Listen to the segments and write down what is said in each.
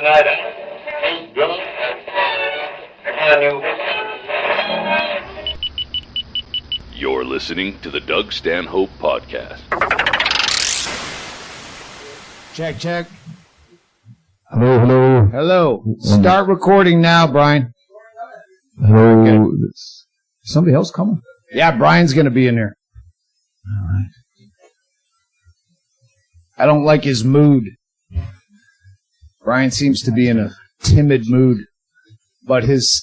and Aidan. You're listening to the Doug Stanhope Podcast. Check, check. Hello, hello. Hello. Start recording now, Brian. Hello. Okay. Somebody else coming? Yeah, Brian's going to be in there. All right. I don't like his mood. Brian seems to be in a timid mood, but his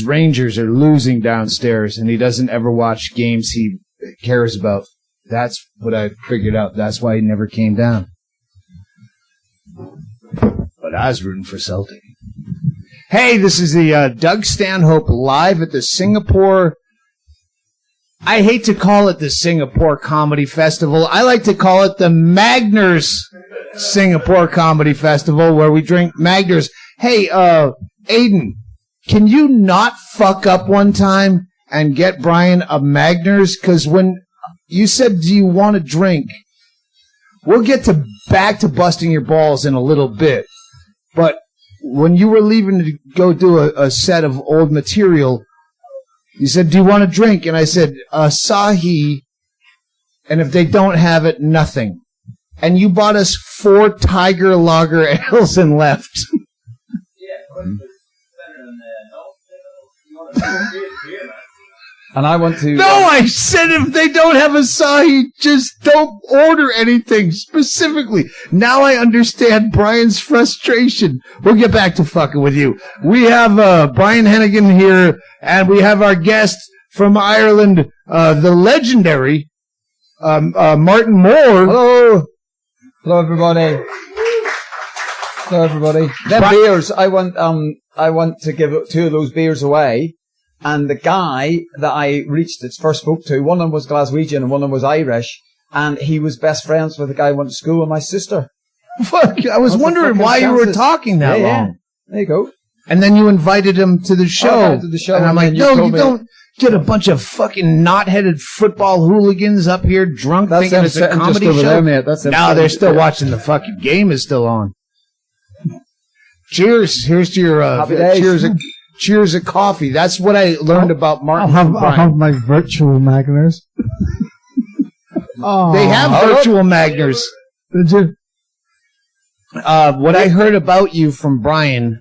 Rangers are losing downstairs, and he doesn't ever watch games he cares about. That's what I figured out. That's why he never came down. But I was rooting for Celtic. Hey, this is the Doug Stanhope live at the Singapore. I hate to call it the Singapore Comedy Festival. I like to call it the Magners Singapore Comedy Festival, where we drink Magners. Hey, Aidan, can you not fuck up one time and get Brian a Magners? Because when you said, do you want a drink? We'll get back to busting your balls in a little bit. But when you were leaving to go do a set of old material, you said, do you want a drink? And I said, Asahi, and if they don't have it, nothing. And you bought us 4 Tiger Lager ales and left. And I want to... No, I said if they don't have Asahi, just don't order anything specifically. Now I understand Brian's frustration. We'll get back to fucking with you. We have Brian Hennigan here, and we have our guest from Ireland, the legendary Martin Moore. Hello. Hello, everybody. Hello, everybody. Them beers, I want to give 2 of those beers away. And the guy that I first spoke to, one of them was Glaswegian and one of them was Irish, and he was best friends with the guy who went to school with my sister. Fuck, I was wondering why you were talking that long. Yeah. There you go. And then you invited him to the show. And I'm like, no, you don't get a bunch of fucking knot-headed football hooligans up here drunk thinking it's a comedy show. There, mate. No, they're still watching. The fucking game is still on. Cheers. Here's to your cheers of coffee. That's what I learned about Martin. I'll have my virtual Magners. They have virtual Magners. Did you? What I heard about you from Brian,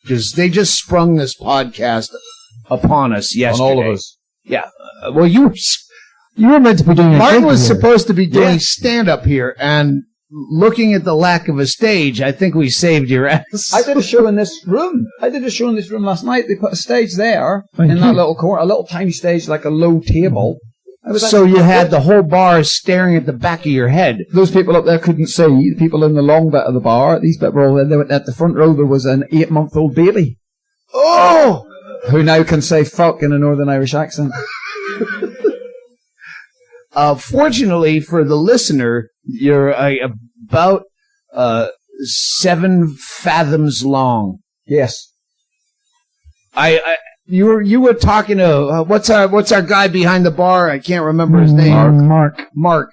because they just sprung this podcast upon us yesterday. On all of us. Yeah. Well, you were meant to be doing. Martin was supposed to be doing stand-up here, and looking at the lack of a stage, I think we saved your ass. I did a show in this room. Last night. They put a stage there in that little corner, a little tiny stage, like a low table. So you had the whole bar staring at the back of your head. Those people up there couldn't see. The people in the long bit of the bar, these people were all in there. At the front row, there was an 8-month-old baby. Oh! Who now can say fuck in a Northern Irish accent. Fortunately for the listener, you're about 7 fathoms long. Yes. You were talking to what's our guy behind the bar? I can't remember his name. Mark.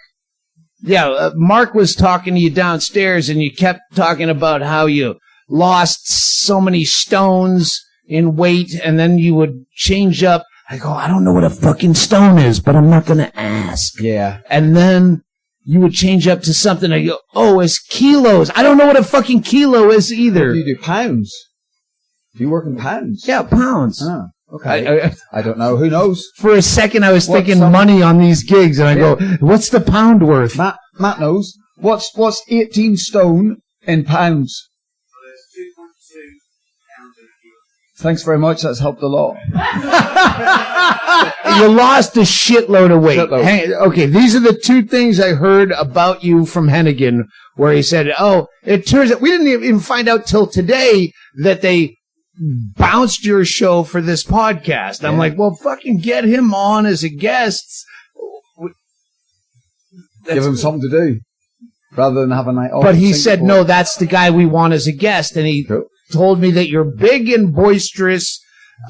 Yeah, Mark was talking to you downstairs, and you kept talking about how you lost so many stones in weight, and then you would change up. I go, I don't know what a fucking stone is, but I'm not going to ask. Yeah. And then you would change up to something. I go, oh, it's kilos. I don't know what a fucking kilo is either. What do you do? Pounds? Do you work in pounds? Yeah, pounds. Oh, okay. I don't know. Who knows? For a second, I was thinking money on these gigs, and I go, what's the pound worth? Matt knows. What's 18 stone in pounds? Thanks very much. That's helped a lot. You lost a shitload of weight. Okay, these are the 2 things I heard about you from Hennigan, where he said, oh, it turns out, we didn't even find out till today that they bounced your show for this podcast. I'm like, well, fucking get him on as a guest. Give him something to do, rather than have a night off. But he said, no, that's the guy we want as a guest, and he told me that you're big and boisterous,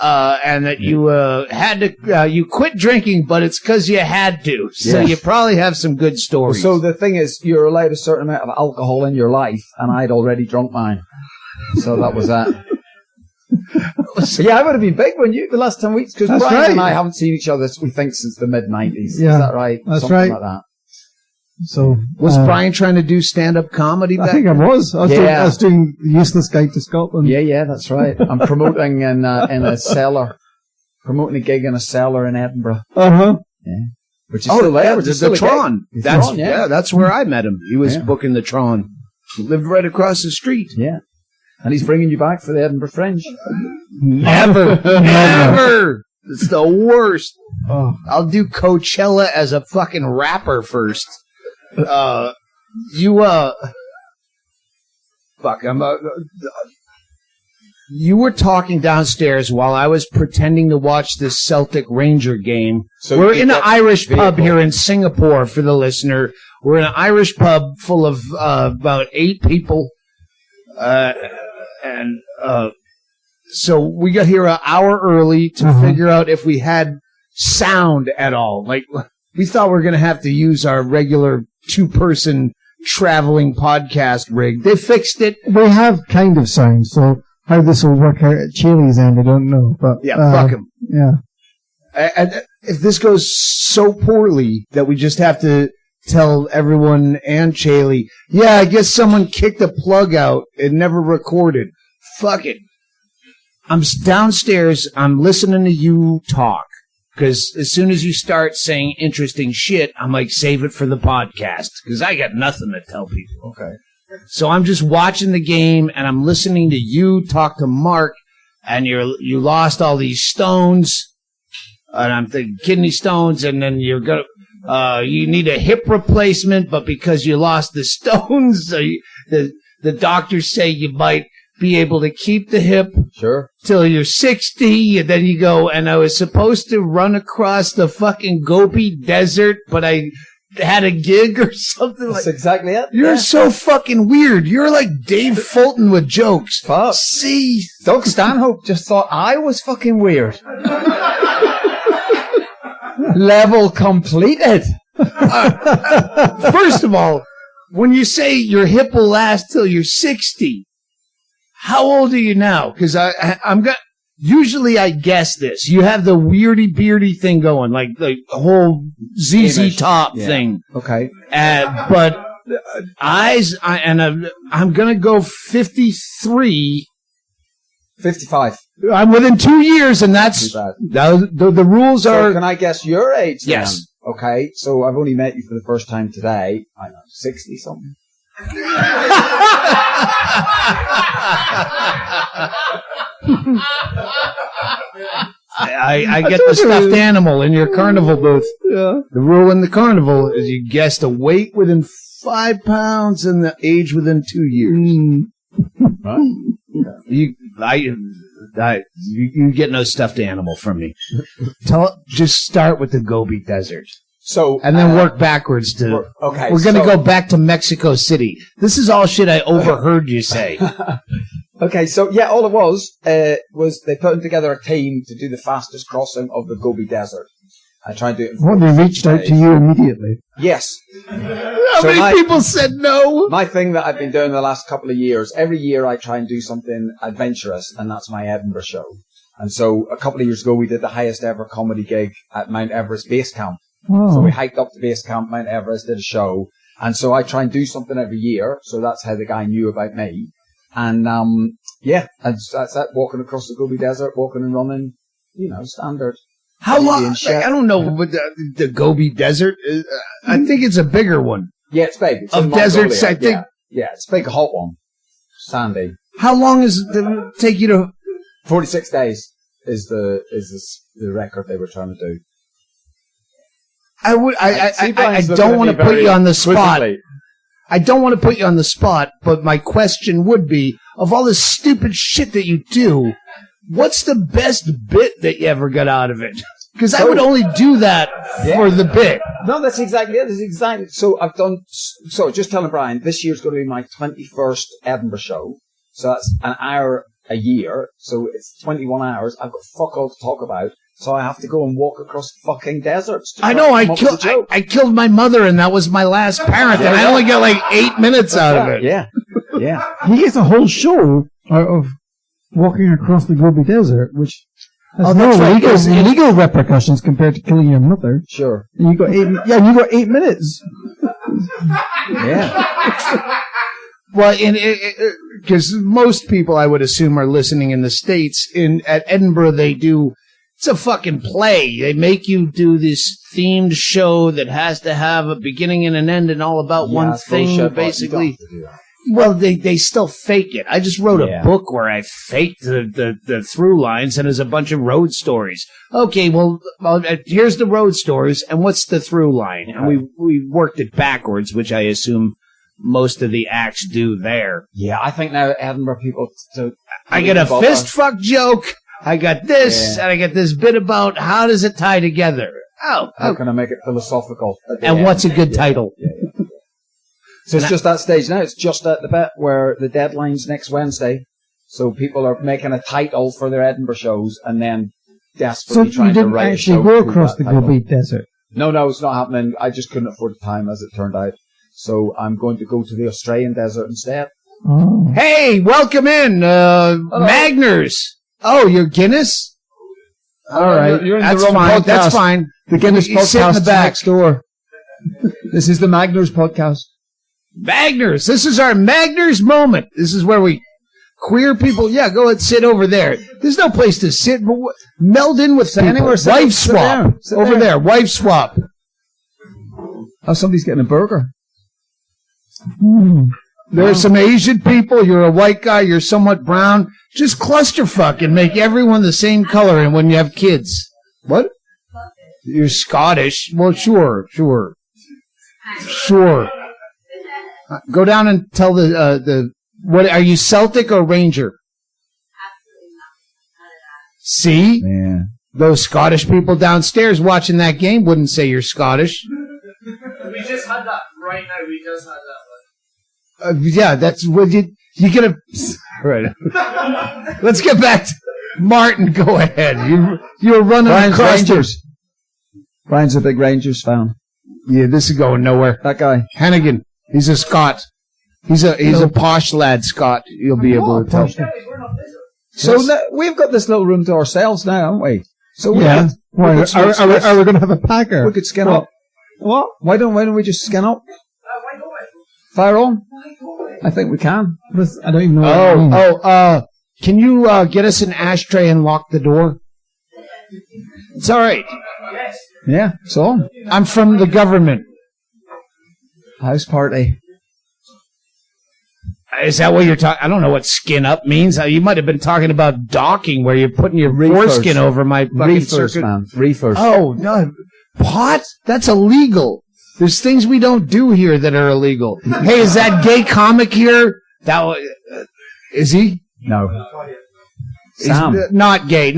and that you had to you quit drinking, but it's because you had to. So you probably have some good stories. So the thing is, you're allowed a certain amount of alcohol in your life, and I'd already drunk mine. So that was that. Yeah, I would have been big when the last 10 weeks, because Brian right. and I haven't seen each other, we think, since the mid-90s. Yeah, is that right? That's Something right. like that. So Was Brian trying to do stand-up comedy back I think I was. I was doing the Useless Guide to Scotland. Yeah, that's right. I'm promoting in a cellar. Promoting a gig in a cellar in Edinburgh. Uh-huh. Yeah. Which is still there. Yeah, Which is the still a Tron. gig. That's Tron, yeah. that's where I met him. He was Yeah. booking the Tron. He lived right across the street. Yeah. And he's bringing you back for the Edinburgh Fringe. Never, never. It's the worst. Oh. I'll do Coachella as a fucking rapper first. Fuck. You were talking downstairs while I was pretending to watch this Celtic Ranger game. So we're you in an got Irish vehicle. pub here in Singapore for the listener. We're in an Irish pub full of about 8 people. So we got here an hour early to figure out if we had sound at all. Like, we thought we were going to have to use our regular 2-person traveling podcast rig. They fixed it. We have kind of sound, so how this will work out at Chaille's end, I don't know. But Yeah, fuck him. Yeah. And if this goes so poorly that we just have to tell everyone and Chaille, yeah, I guess someone kicked a plug out and never recorded. Fuck it. I'm downstairs. I'm listening to you talk. Because as soon as you start saying interesting shit, I'm like, save it for the podcast. Because I got nothing to tell people. Okay. So I'm just watching the game, and I'm listening to you talk to Mark, and you lost all these stones, and I'm thinking kidney stones, and then you're gonna you need a hip replacement, but because you lost the stones, so the doctors say you might be able to keep the hip Sure. till you're 60, and then you go, and I was supposed to run across the fucking Gobi Desert, but I had a gig or something That's like. exactly it. You're so fucking weird. You're like Dave Fulton with jokes. Fuck. See? Doug Stanhope just thought I was fucking weird. Level completed. First of all, when you say your hip will last till you're 60, how old are you now? Because usually I guess this. You have the weirdy beardy thing going, like the whole ZZ Image. Top Yeah. thing. Okay. But I'm going to go 53. 55. I'm within 2 years, and that's Too bad. the rules So are. can I guess your age then? Yes. Okay. So I've only met you for the first time today. I don't know, 60 something. I get the stuffed animal in your carnival booth. Yeah. The rule in the carnival is you guess the weight within 5 pounds and the age within 2 years. You get no stuffed animal from me. Just start with the Gobi Desert. So And then work backwards to. Okay. We're going to go back to Mexico City. This is all shit I overheard you say. Okay, so yeah, all it was they put together a team to do the fastest crossing of the Gobi Desert. I tried to do it. What, they reached out to you immediately? Yes. How So many people said no? My thing that I've been doing the last couple of years, every year I try and do something adventurous, and that's my Edinburgh show. And so a couple of years ago, we did the highest ever comedy gig at Mount Everest Base Camp. Oh. So we hiked up to Base Camp, Mount Everest, did a show. And so I try and do something every year. So that's how the guy knew about me. And, yeah, that's that, walking across the Gobi Desert, walking and running, standard. How long? Indian shit. I don't know what the Gobi Desert is. I think it's a bigger one. Yeah, it's big. It's Of in deserts, Mongolia. I think. Yeah, it's a big, hot one. Sandy. How long does it take you to? 46 days is the record they were trying to do. I don't want to put you on the spot. I don't want to put you on the spot, but my question would be, of all the stupid shit that you do, what's the best bit that you ever got out of it? Because I would only do that for the bit. No, that's exactly it. That's exactly. So I've done. So just telling Brian, this year's going to be my 21st Edinburgh show. So that's an hour a year. So it's 21 hours. I've got fuck all to talk about. So I have to go and walk across fucking deserts. I know. I killed my mother, and that was my last parent, and I only got like 8 minutes out of it. Yeah. Yeah. He gets a whole show out of walking across the Gobi Desert, which has legal repercussions compared to killing your mother. Sure. And you got 8 minutes. Yeah. Well, because most people, I would assume, are listening in the States. At Edinburgh, it's a fucking play. They make you do this themed show that has to have a beginning and an end and all about one thing, basically. Well, they still fake it. I just wrote a book where I faked the through lines, and there's a bunch of road stories. Okay, well, here's the road stories, and what's the through line? And we worked it backwards, which I assume most of the acts do there. Yeah, I think now Edinburgh people... I get a fist fuck joke, I got this, and I get this bit about how does it tie together. How can I make it philosophical? And what's a good title? Yeah. So it's just that stage now. It's just at the bit where the deadline's next Wednesday. So people are making a title for their Edinburgh shows and then desperately trying to write a show. So you didn't actually go across the Gobi Desert? No, it's not happening. I just couldn't afford the time, as it turned out. So I'm going to go to the Australian desert instead. Oh. Hey, welcome in, Magners. Oh, you're Guinness? All right. You're in That's the wrong fine. podcast. That's fine. The Guinness You sit in podcast the back. next door. This is the Magners podcast. Magners. This is our Magners moment. This is where we queer people. Yeah, go and sit over there. There's no place to sit. But meld in with people. Anywhere. Wife swap. Over there. Wife swap. Oh, somebody's getting a burger. There's some Asian people. You're a white guy. You're somewhat brown. Just clusterfuck and make everyone the same color. And when you have kids, what? You're Scottish. Well, sure. Go down and tell what are you, Celtic or Ranger? See? Yeah. Those Scottish people downstairs watching that game wouldn't say you're Scottish. We just had that right now. We just had that one. Yeah, that's what you get a. Right. Let's get back to Martin. Go ahead. You're running Brian's across Rangers. Brian's a big Rangers fan. Yeah, this is going nowhere. That guy. Hennigan. He's a Scot. He's a posh lad, Scot. You'll be able to tell. So we've got this little room to ourselves now, haven't we? So Are we going to have a packer? We could skin up. What? Why don't we just skin up? Fire on? I think we can. I don't even know. Can you get us an ashtray and lock the door? It's all right. Yeah, it's on. I'm from the government. House party. Is that what you're talking? I don't know what skin up means. You might have been talking about docking, where you're putting your foreskin over my fucking Reefers, circuit. man. Reefers. Oh, no. Pot? That's illegal. There's things we don't do here that are illegal. Hey, is that gay comic here? Is he? No. Sam. He's not gay.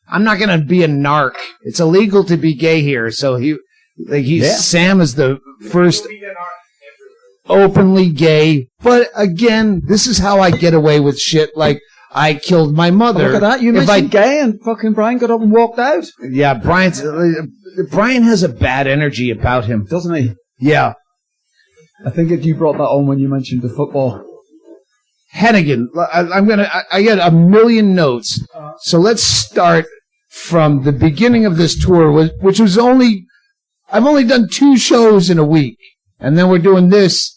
I'm not going to be a narc. It's illegal to be gay here. So Sam is the first openly gay. But again, this is how I get away with shit. Like, I killed my mother. Look at that. You mentioned gay and fucking Brian got up and walked out. Yeah, Brian has a bad energy about him. Doesn't he? Yeah. I think you brought that on when you mentioned the football. Hennigan, I get a million notes. So let's start from the beginning of this tour, which was I've only done 2 shows in a week. And then we're doing this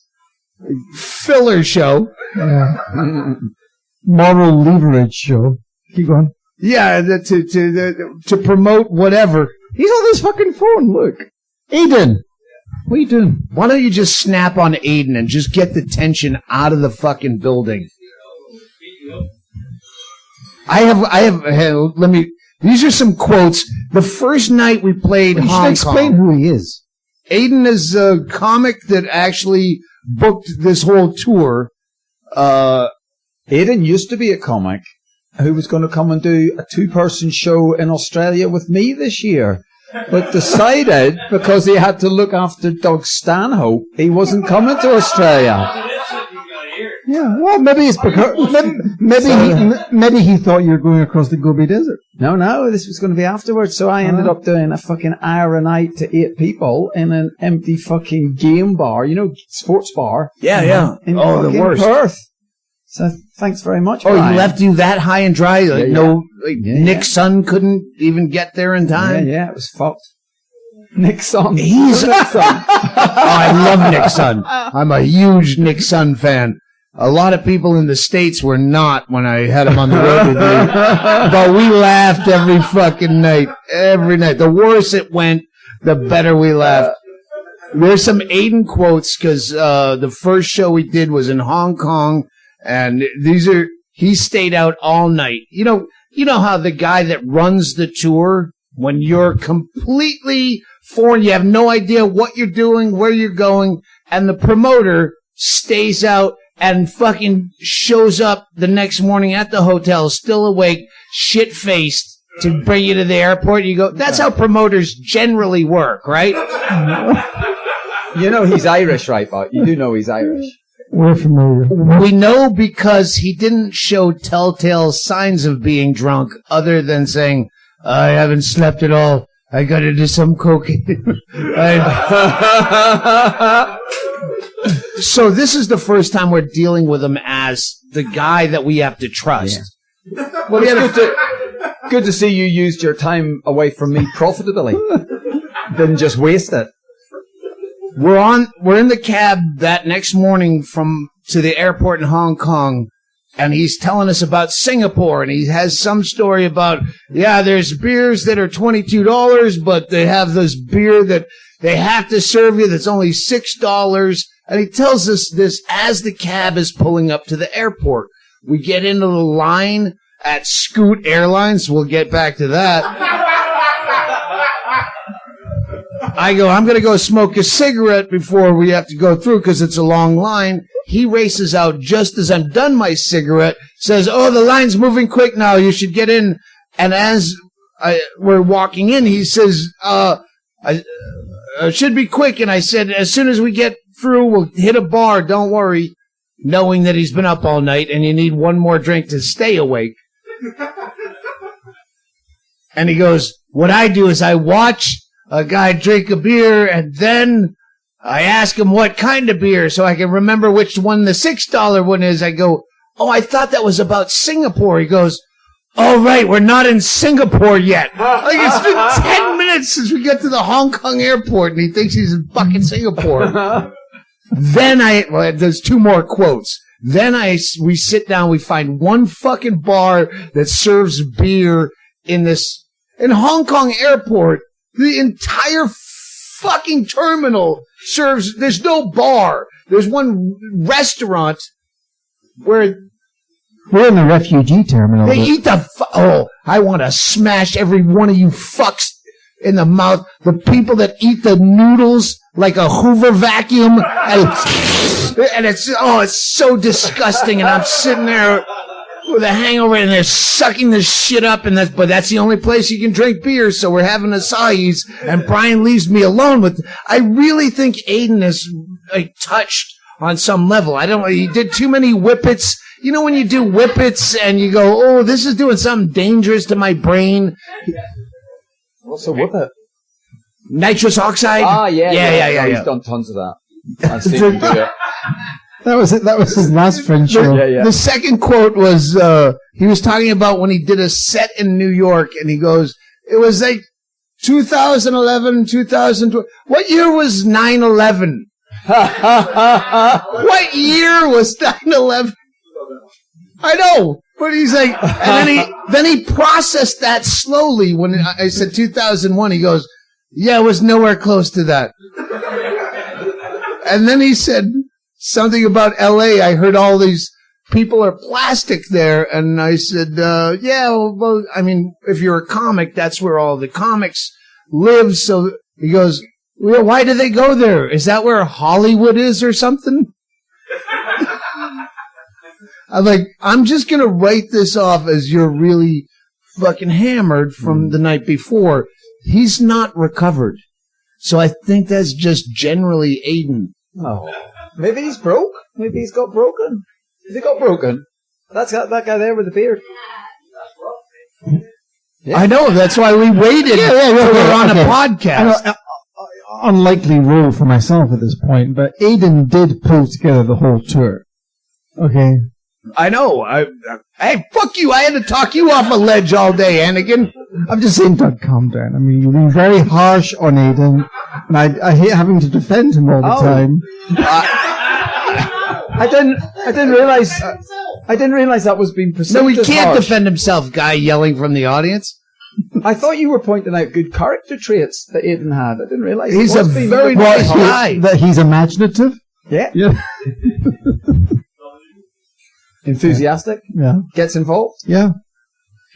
filler show. Yeah. Moral leverage show. Keep going. Yeah, to promote whatever. He's on his fucking phone, look. Aidan! What are you doing? Why don't you just snap on Aidan and just get the tension out of the fucking building? These are some quotes. The first night we played Hong Kong. You should explain who he is. Aidan is a comic that actually booked this whole tour. Aidan used to be a comic who was going to come and do a 2-person show in Australia with me this year, but decided because he had to look after Doug Stanhope, he wasn't coming to Australia. Yeah, well, maybe it's because maybe he thought you were going across the Gobi Desert. No, this was going to be afterwards. So I ended up doing a fucking hour a night to 8 people in an empty fucking game bar, sports bar. Yeah. In the worst. Perth. So thanks very much. Oh, Brian. he left you that high and dry? Like Nick's son couldn't even get there in time? Yeah, it was fucked. Nick's son. He's Nick's son. I love Nick's son. I'm a huge Nick's son fan. A lot of people in the States were not when I had him on the road with me. But we laughed every fucking night. Every night. The worse it went, the better we laughed. There's some Aidan quotes because the first show we did was in Hong Kong, and he stayed out all night. You know how the guy that runs the tour, when you're completely foreign, you have no idea what you're doing, where you're going, and the promoter stays out and fucking shows up the next morning at the hotel, still awake, shit-faced, to bring you to the airport. You go, that's how promoters generally work, right? You know he's Irish, right, Bob? You do know he's Irish. We're familiar. We know because he didn't show telltale signs of being drunk other than saying, I haven't slept at all. I got to do some cocaine. So this is the first time we're dealing with him as the guy that we have to trust. Yeah. Well, it's good to see you used your time away from me profitably. Didn't just waste it. We're in the cab that next morning to the airport in Hong Kong, and he's telling us about Singapore, and he has some story about, there's beers that are $22, but they have this beer that they have to serve you that's only $6. And he tells us this as the cab is pulling up to the airport. We get into the line at Scoot Airlines. We'll get back to that. I go, I'm going to go smoke a cigarette before we have to go through because it's a long line. He races out just as I'm done my cigarette, says, oh, the line's moving quick now. You should get in. And as we're walking in, he says, I should be quick. And I said, as soon as we get through, we'll hit a bar. Don't worry. Knowing that he's been up all night and you need one more drink to stay awake. And he goes, what I do is I watch a guy drink a beer and then I ask him what kind of beer so I can remember which one the $6 one is. I go, oh, I thought that was about Singapore. He goes, oh, right, we're not in Singapore yet. Like, it's been 10 minutes since we got to the Hong Kong airport, and he thinks he's in fucking Singapore. Then there's two more quotes. Then we sit down, we find one fucking bar that serves beer in Hong Kong airport. The entire fucking terminal serves, there's no bar. There's one restaurant where we're in the refugee terminal. They eat I want to smash every one of you fucks in the mouth. The people that eat the noodles like a Hoover vacuum. And it's so disgusting. And I'm sitting there with a hangover and they're sucking this shit up. But that's the only place you can drink beer. So we're having acai and Brian leaves me alone with, I really think Aidan is touched on some level. He did too many whippets. You know when you do whippets and you go, oh, this is doing something dangerous to my brain? What's a whippet? Nitrous oxide? Ah, yeah. He's Yeah. done tons of that. I've seen him do it. That was his last French show. Yeah. The second quote was, he was talking about when he did a set in New York, and he goes, it was like 2011, 2012. What year was 9/11? What year was 9/11? I know, but he's like, and then he processed that slowly. When I said 2001, he goes, yeah, it was nowhere close to that. And then he said something about L.A. I heard all these people are plastic there, and I said, well, I mean, if you're a comic, that's where all the comics live. So he goes, well, why do they go there? Is that where Hollywood is or something? I'm like, I'm just going to write this off as you're really fucking hammered from the night before. He's not recovered. So I think that's just generally Aidan. Oh. Maybe he's broke. Maybe he's got broken. Has he got broken? That's that guy there with the beard. Yeah. I know. That's why we waited. We're on a podcast. Unlikely role for myself at this point, but Aidan did pull together the whole tour. Okay. I know. Hey, fuck you. I had to talk you off a ledge all day, Hennigan. I'm just saying, Doug, calm down. I mean, you're being very harsh on Aidan, and I hate having to defend him all the time. I didn't realize that was being perceived. No, he as can't harsh. defend himself, guy yelling from the audience. I thought you were pointing out good character traits that Aidan had. I didn't realize He's a very nice guy. That he's imaginative. Yeah. Yeah. Enthusiastic. Yeah. Gets involved. Yeah.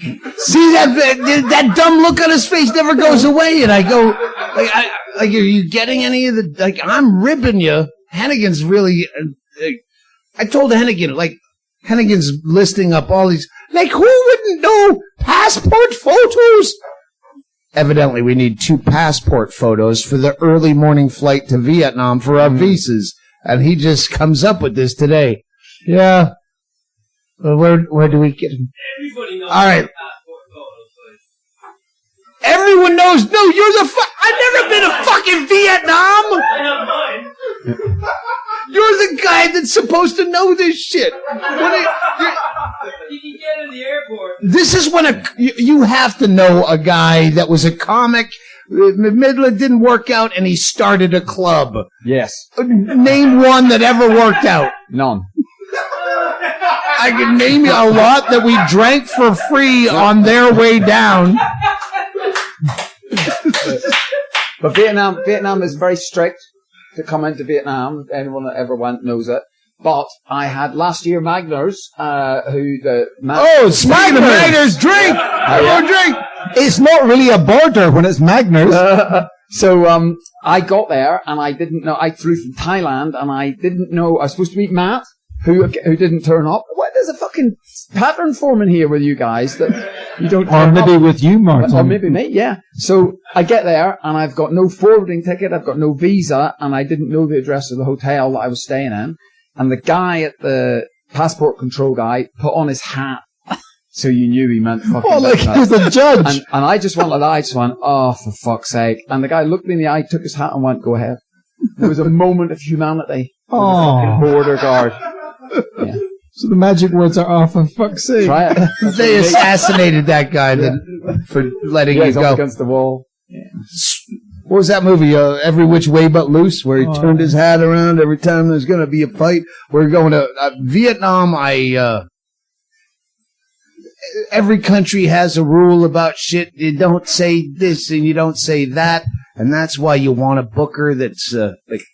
See that dumb look on his face never goes away, and I go, are you getting any of the? Like, I'm ribbing you. Hennigan's really. I told Hennigan, like, Hennigan's listing up all these. Like, who wouldn't know passport photos? Evidently, we need 2 passport photos for the early morning flight to Vietnam for our visas, and he just comes up with this today. Yeah. Well, where do we get him? Everybody knows all right. passport photos. Everyone knows. No, you're the. I've never been to fucking Vietnam. I have mine. You're the guy that's supposed to know this shit. You can get in the airport. This is when you have to know a guy that was a comic. Midland didn't work out, and he started a club. Yes. Name one that ever worked out. None. I can name you a lot that we drank for free on their way down. But Vietnam is very strict to come into Vietnam. Anyone that ever went knows it. But I had last year Magners, speaking of Magners, drink! Go drink! It's not really a border when it's Magners. So I got there and I didn't know. I flew from Thailand and I didn't know. I was supposed to meet Matt, who didn't turn up. What? There's a fucking pattern forming here with you guys that you don't. Or maybe with you, Martin. Or maybe me. Yeah. So I get there and I've got no forwarding ticket. I've got no visa and I didn't know the address of the hotel that I was staying in. And the guy at the passport control guy put on his hat. So you knew he meant fucking like he was a judge. And I just went, oh, for fuck's sake. And the guy looked me in the eye, took his hat and went, go ahead. There was a moment of humanity. Oh. Fucking border guard. Yeah. So the magic words are, for fuck's sake. Try it. They assassinated that guy for letting you He's go. up against the wall. Yeah. What was that movie? Every Which Way But Loose, where he turned his hat around every time there's going to be a fight. We're going to Vietnam. Every country has a rule about shit. You don't say this and you don't say that, and that's why you want a booker that's like.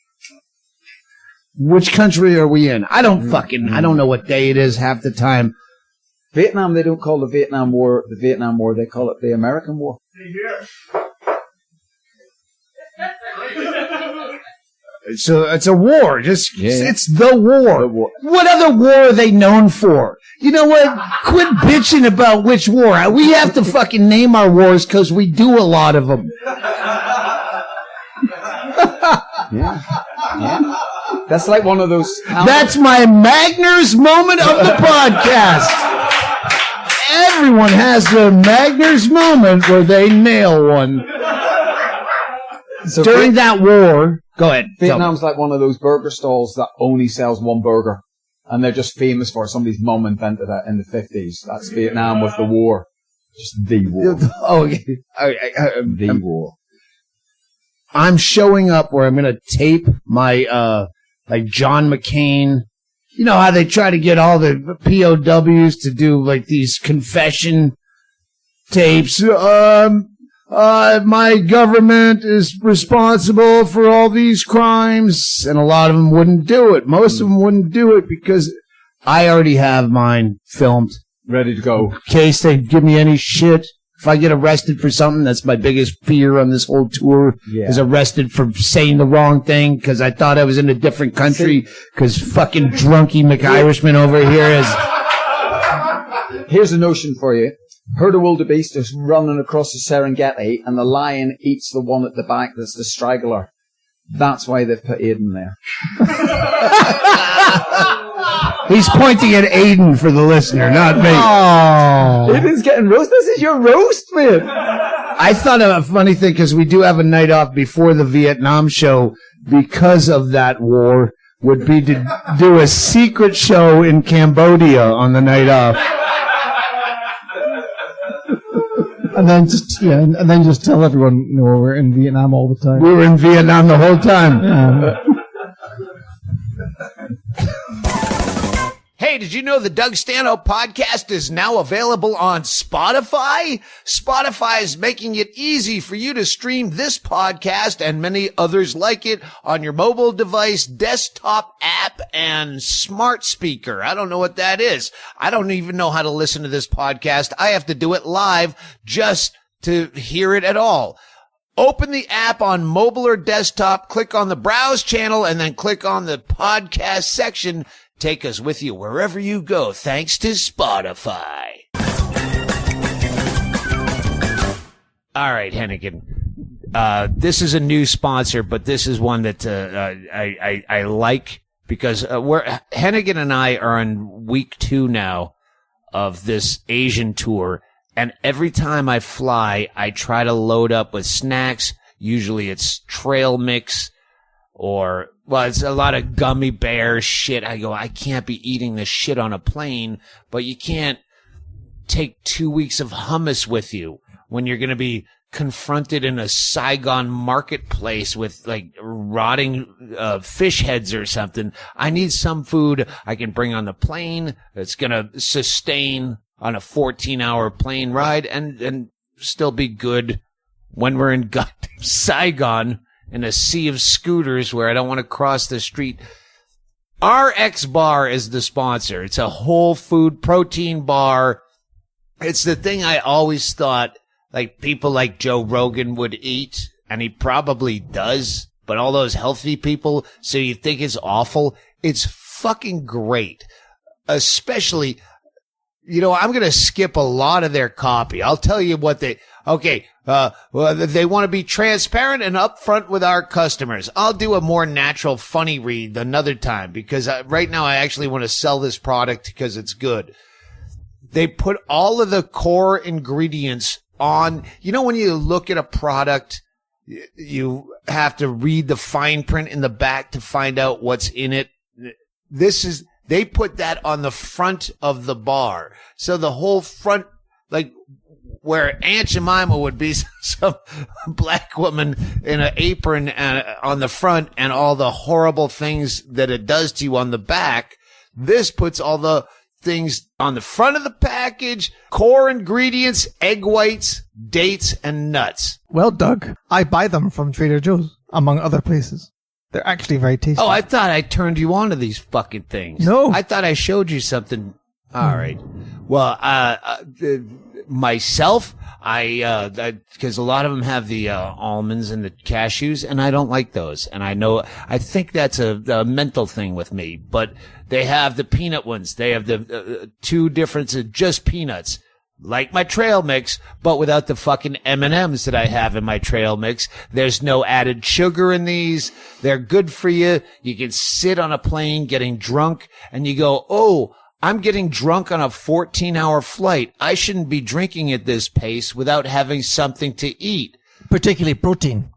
Which country are we in? I don't know what day it is half the time. Vietnam, they don't call the Vietnam War the Vietnam War. They call it the American War. So it's a war. It's the war. The war. What other war are they known for? You know what? Quit bitching about which war. We have to fucking name our wars because we do a lot of them. Yeah. That's like one of those. That's my Magners moment of the podcast. Everyone has their Magners moment where they nail one. So during that war, go ahead. Vietnam's like one of those burger stalls that only sells one burger. And they're just famous for somebody's mum invented it in the 50s. That's Vietnam with the war. Just the war. Oh, okay. The war. I'm showing up where I'm going to tape my, like John McCain. You know how they try to get all the POWs to do like these confession tapes. My government is responsible for all these crimes. And a lot of them wouldn't do it. Most of them wouldn't do it because I already have mine filmed. Ready to go. In case they give me any shit. If I get arrested for something, that's my biggest fear on this whole tour, is arrested for saying the wrong thing because I thought I was in a different country because fucking drunky McIrishman over here is... Here's a notion for you. Herd of wildebeest is running across the Serengeti and the lion eats the one at the back that's the straggler. That's why they've put Aidan there. He's pointing at Aidan for the listener, not me. Oh. Aidan's getting roast. This is your roast, man. I thought of a funny thing because we do have a night off before the Vietnam show because of that war. would be to do a secret show in Cambodia on the night off. And then just tell everyone, we're in Vietnam all the time. We were in Vietnam the whole time. Yeah. Hey, did you know the Doug Stanhope Podcast is now available on Spotify? Spotify is making it easy for you to stream this podcast and many others like it on your mobile device, desktop app, and smart speaker. I don't know what that is. I don't even know how to listen to this podcast. I have to do it live just to hear it at all. Open the app on mobile or desktop, click on the browse channel, and then click on the podcast section. Take us with you wherever you go, thanks to Spotify. All right, Hennigan. This is a new sponsor, but this is one that I like because Hennigan and I are on week 2 now of this Asian tour, and every time I fly, I try to load up with snacks. Usually it's trail mix or... Well, it's a lot of gummy bear shit. I go, I can't be eating this shit on a plane, but you can't take 2 weeks of hummus with you when you're going to be confronted in a Saigon marketplace with like rotting fish heads or something. I need some food I can bring on the plane that's going to sustain on a 14-hour plane ride and still be good when we're in goddamn Saigon in a sea of scooters where I don't want to cross the street. RX Bar is the sponsor. It's a whole food protein bar. It's the thing I always thought like people like Joe Rogan would eat, and he probably does, but all those healthy people, so you think it's awful. It's fucking great. Especially, I'm going to skip a lot of their copy. I'll tell you what they want to be transparent and upfront with our customers. I'll do a more natural, funny read another time because right now I actually want to sell this product because it's good. They put all of the core ingredients on. When you look at a product, you have to read the fine print in the back to find out what's in it. They put that on the front of the bar. So the whole front, like, where Aunt Jemima would be some black woman in an apron on the front and all the horrible things that it does to you on the back. This puts all the things on the front of the package, core ingredients, egg whites, dates, and nuts. Well, Doug, I buy them from Trader Joe's, among other places. They're actually very tasty. Oh, I thought I turned you on to these fucking things. No. I thought I showed you something. All right. Well, myself, because a lot of them have the almonds and the cashews, and I don't like those. And I think that's a mental thing with me. But they have the peanut ones. They have the 2 different, just peanuts, like my trail mix, but without the fucking M&Ms that I have in my trail mix. There's no added sugar in these. They're good for you. You can sit on a plane getting drunk, and you go, oh, I'm getting drunk on a 14-hour flight. I shouldn't be drinking at this pace without having something to eat. Particularly protein.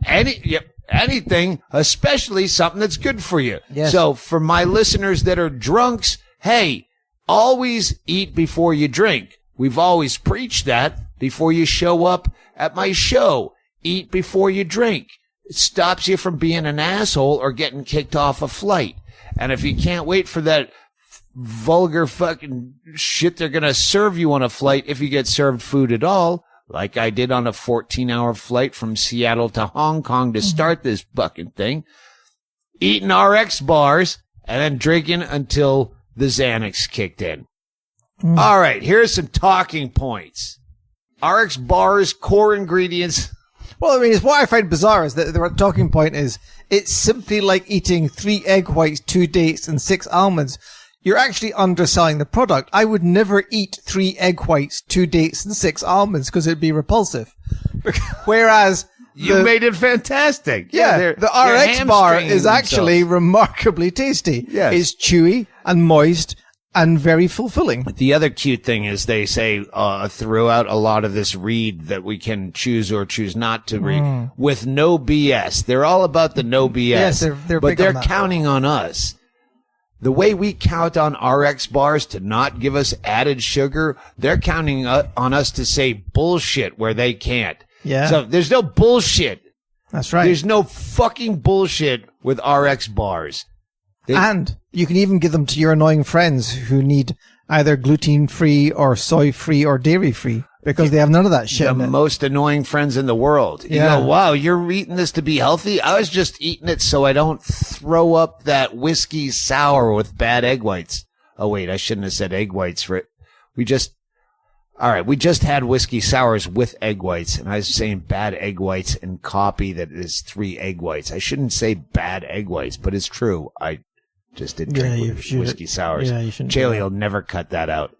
Anything, especially something that's good for you. Yes. So for my listeners that are drunks, hey, always eat before you drink. We've always preached that before you show up at my show. Eat before you drink. It stops you from being an asshole or getting kicked off a flight. And if you can't wait for that vulgar fucking shit they're going to serve you on a flight, if you get served food at all, like I did on a 14-hour flight from Seattle to Hong Kong to start this fucking thing, eating RX bars and then drinking until the Xanax kicked in. All right, here's some talking points. RX bars, core ingredients. Well, I mean, what I find bizarre is that the talking point is it's simply like eating 3 egg whites, 2 dates, and 6 almonds. You're actually underselling the product. I would never eat 3 egg whites, 2 dates, and 6 almonds because it'd be repulsive. Whereas You made it fantastic. Yeah, the RX bar is actually remarkably tasty. Yes. It's chewy and moist and very fulfilling. The other cute thing is they say throughout a lot of this read that we can choose or choose not to read with no BS. They're all about the no BS. Yes, they're but big they're on that. counting on us. The way we count on RX bars to not give us added sugar, they're counting on us to say bullshit where they can't. Yeah. So there's no bullshit. That's right. There's no fucking bullshit with RX bars. And you can even give them to your annoying friends who need either gluten-free or soy-free or dairy-free because they have none of that shit The in it. most annoying friends in the world. You Yeah. go, wow, you're eating this to be healthy? I was just eating it so I don't throw up that whiskey sour with bad egg whites. Oh, wait, I shouldn't have said egg whites for it. We just had whiskey sours with egg whites, and I was saying bad egg whites and copy that is 3 egg whites. I shouldn't say bad egg whites, but it's true. I just did drink whiskey sours. Yeah, you shouldn't. Chaille will never cut that out.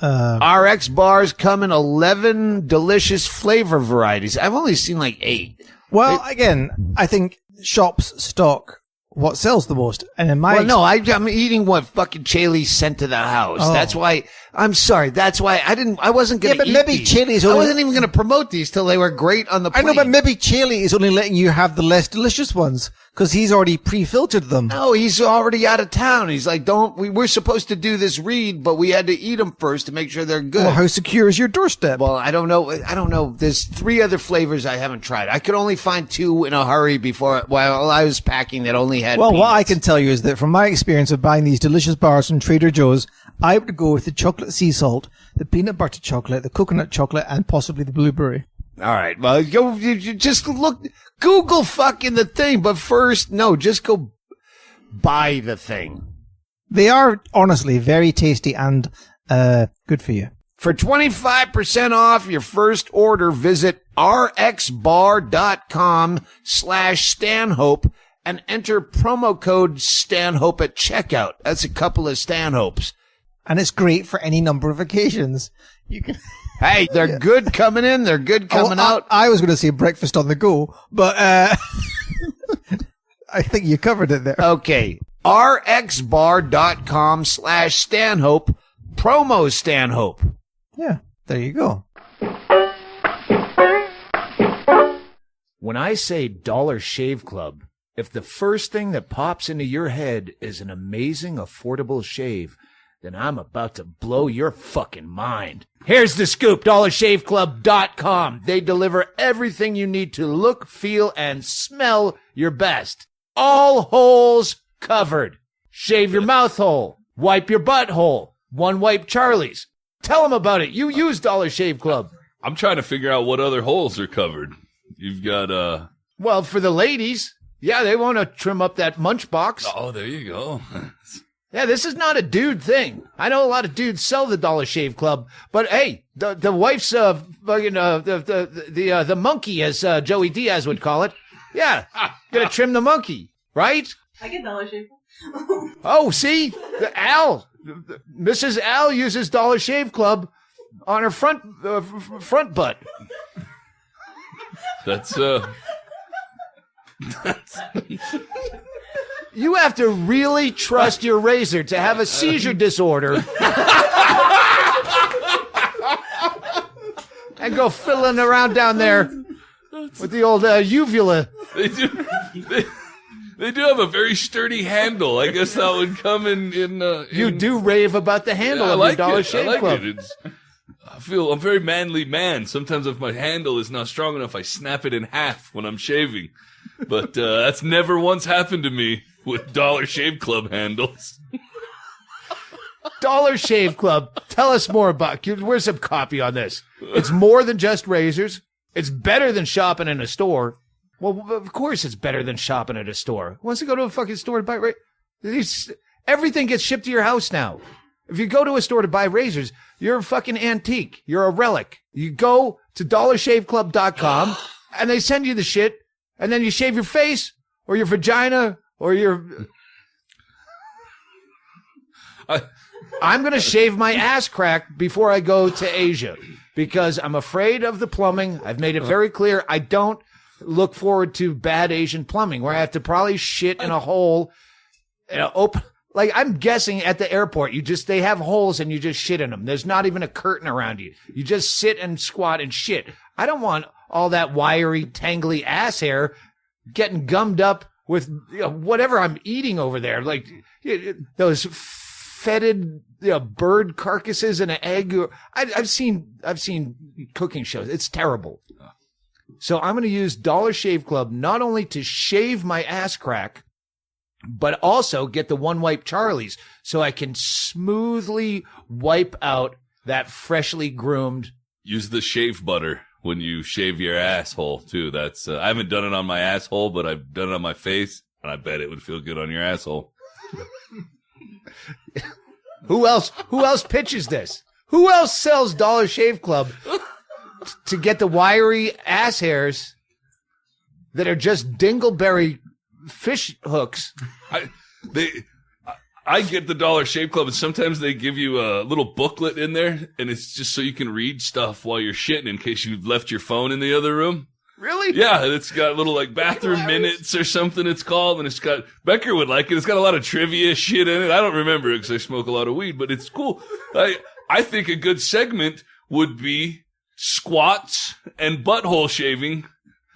RX bars come in 11 delicious flavor varieties. I've only seen like 8. Well, again, I think shops stock what sells the most. And in my I'm eating what fucking Chaille sent to the house. Oh. That's why. I'm sorry. That's why I wasn't going to eat maybe these. Chaille's I only- wasn't even going to promote these till they were great on the plate. I know, but maybe Chaille is only letting you have the less delicious ones because he's already pre-filtered them. No, he's already out of town. He's like, we're supposed to do this read, but we had to eat them first to make sure they're good. Well, how secure is your doorstep? Well, I don't know. There's 3 other flavors I haven't tried. I could only find 2 in a hurry while I was packing that only had Well, what I peanuts. can tell you is that from my experience of buying these delicious bars from Trader Joe's, I would go with the chocolate sea salt, the peanut butter chocolate, the coconut chocolate, and possibly the blueberry. All right. Well, you just Google fucking the thing. But first, no, just go buy the thing. They are honestly very tasty and good for you. For 25% off your first order, visit rxbar.com/Stanhope and enter promo code Stanhope at checkout. That's a couple of Stanhopes. And it's great for any number of occasions. You can. Hey, they're good coming in. They're good coming out. I was going to say breakfast on the go, but I think you covered it there. Okay. rxbar.com/Stanhope, promo Stanhope. Yeah, there you go. When I say Dollar Shave Club, if the first thing that pops into your head is an amazing, affordable shave, then I'm about to blow your fucking mind. Here's the scoop, dollarshaveclub.com. They deliver everything you need to look, feel, and smell your best. All holes covered. Shave your mouth hole. Wipe your butt hole. One wipe Charlie's. Tell them about it. You use Dollar Shave Club. I'm trying to figure out what other holes are covered. You've got, Well, for the ladies, yeah, they want to trim up that munch box. oh, there you go. Yeah, this is not a dude thing. I know a lot of dudes sell the Dollar Shave Club, but hey, the wife's fucking the monkey, as Joey Diaz would call it. Yeah, gonna trim the monkey, right? I get Dollar Shave. Oh, see, Mrs. Al uses Dollar Shave Club on her front butt. That's, You have to really trust your razor to have a seizure disorder and go fiddling around down there with the old uvula. they do have a very sturdy handle. I guess that would come in You do rave about the handle I of like your Dollar it. Shave I like Club. it. I'm a very manly man. Sometimes if my handle is not strong enough, I snap it in half when I'm shaving. But that's never once happened to me with Dollar Shave Club handles. Dollar Shave Club. Tell us more about. Where's some copy on this? It's more than just razors. It's better than shopping in a store. Well, of course it's better than shopping at a store. Who wants to go to a fucking store to buy razors? Everything gets shipped to your house now. If you go to a store to buy razors, you're a fucking antique. You're a relic. You go to dollarshaveclub.com and they send you the shit, and then you shave your face or your vagina or your... I'm going to shave my ass crack before I go to Asia because I'm afraid of the plumbing. I've made it very clear. I don't look forward to bad Asian plumbing where I have to probably shit in a hole, open... like, I'm guessing at the airport, they have holes and you just shit in them. There's not even a curtain around you. You just sit and squat and shit. I don't want all that wiry, tangly ass hair getting gummed up with whatever I'm eating over there. Like those fetid bird carcasses and an egg. I've seen cooking shows. It's terrible. So I'm going to use Dollar Shave Club not only to shave my ass crack, but also get the one wipe Charlies so I can smoothly wipe out that freshly groomed. Use the shave butter when you shave your asshole too. That's I haven't done it on my asshole, but I've done it on my face, and I bet it would feel good on your asshole. Who else pitches this? Who else sells Dollar Shave Club to get the wiry ass hairs that are just dingleberry fish hooks? I get the Dollar Shave Club, and sometimes they give you a little booklet in there, and it's just so you can read stuff while you're shitting in case you've left your phone in the other room. Really? Yeah, it's got little like bathroom minutes or something it's called, and it's got, Becker would like it. It's got a lot of trivia shit in it. I don't remember it because I smoke a lot of weed, but it's cool. I think a good segment would be squats and butthole shaving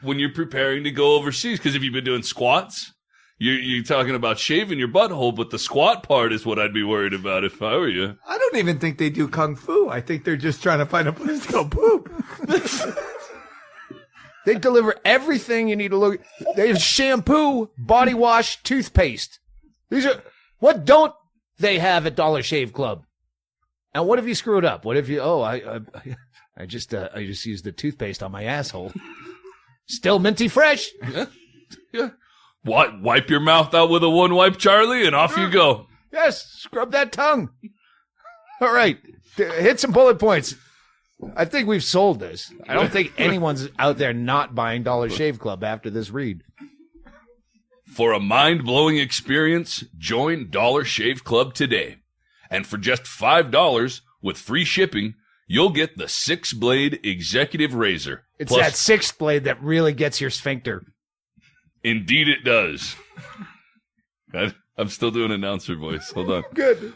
when you're preparing to go overseas. Because if you've been doing squats, you're talking about shaving your butthole, but the squat part is what I'd be worried about if I were you. I don't even think they do kung fu. I think they're just trying to find a place to go poop. They deliver everything you need to look. They have shampoo, body wash, toothpaste. What don't they have at Dollar Shave Club? And what if you screwed up? What if you, I just used the toothpaste on my asshole. Still minty fresh. Yeah. Wipe your mouth out with a one wipe, Charlie, and off you go. Yes, scrub that tongue. All right, hit some bullet points. I think we've sold this. I don't think anyone's out there not buying Dollar Shave Club after this read. For a mind-blowing experience, join Dollar Shave Club today. And for just $5 with free shipping, you'll get the 6-blade executive razor. It's that 6th blade that really gets your sphincter. Indeed it does. I'm still doing announcer voice. Hold on. Good.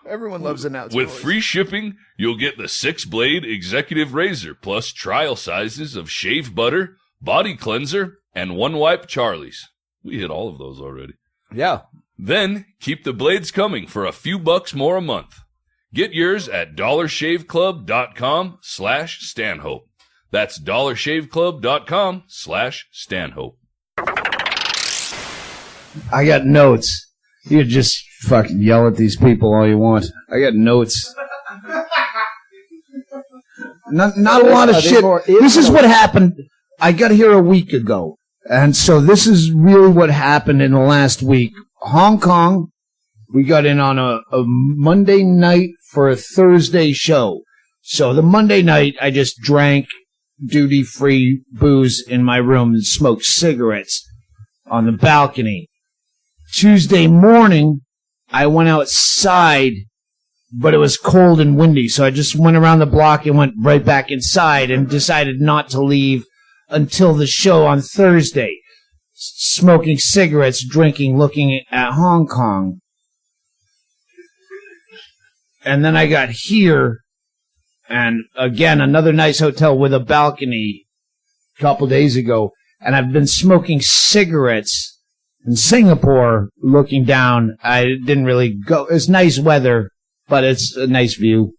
Everyone loves announcer With voice. free shipping, you'll get the 6-blade executive razor, plus trial sizes of shave butter, body cleanser, and one wipe Charlies. We hit all of those already. Yeah. Then keep the blades coming for a few bucks more a month. Get yours at dollarshaveclub.com/Stanhope. That's dollarshaveclub.com/Stanhope. I got notes. You just fucking yell at these people all you want. I got notes. Not a lot of shit. This is what happened. I got here a week ago. And so this is really what happened in the last week. Hong Kong, we got in on a Monday night for a Thursday show. So the Monday night, I just drank duty-free booze in my room and smoked cigarettes on the balcony. Tuesday morning, I went outside, but it was cold and windy, so I just went around the block and went right back inside and decided not to leave until the show on Thursday. Smoking cigarettes, drinking, looking at Hong Kong. And then I got here, and again, another nice hotel with a balcony a couple days ago, and I've been smoking cigarettes in Singapore, looking down. I didn't really go. It's nice weather, but it's a nice view.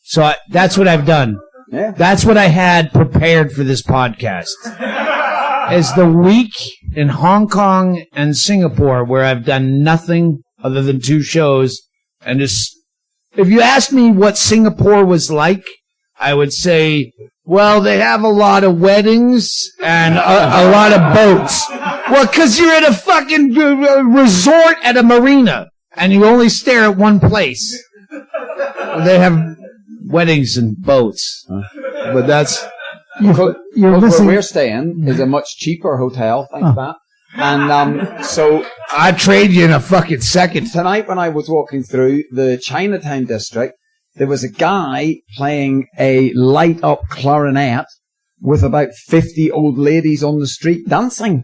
So that's what I've done. Yeah. That's what I had prepared for this podcast. Is the week in Hong Kong and Singapore where I've done nothing other than 2 shows. And just, if you asked me what Singapore was like, I would say, well, they have a lot of weddings and a lot of boats. Well, because you're at a fucking resort at a marina, and you only stare at one place. They have weddings and boats. But that's... Where we're staying is a much cheaper hotel, thank that. And so... I'd trade you in a fucking second. Tonight when I was walking through the Chinatown district, there was a guy playing a light-up clarinet with about 50 old ladies on the street dancing.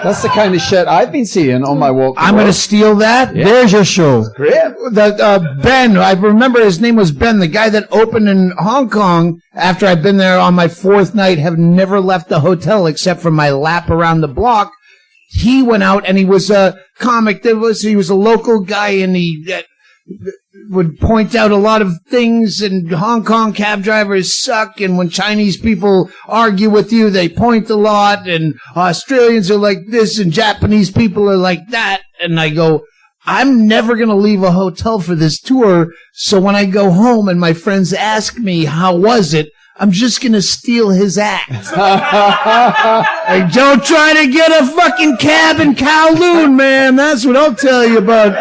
That's the kind of shit I've been seeing on my walk. I'm going to steal that. Yeah. There's your show. Great. Ben, I remember his name was Ben, the guy that opened in Hong Kong after I'd been there on my 4th night, have never left the hotel except for my lap around the block. He went out and he was a comic. He was a local guy, and he would point out a lot of things, and Hong Kong cab drivers suck, and when Chinese people argue with you, they point a lot, and Australians are like this, and Japanese people are like that. And I go, I'm never going to leave a hotel for this tour, so when I go home and my friends ask me, how was it, I'm just going to steal his act. Like, don't try to get a fucking cab in Kowloon, man. That's what I'll tell you about.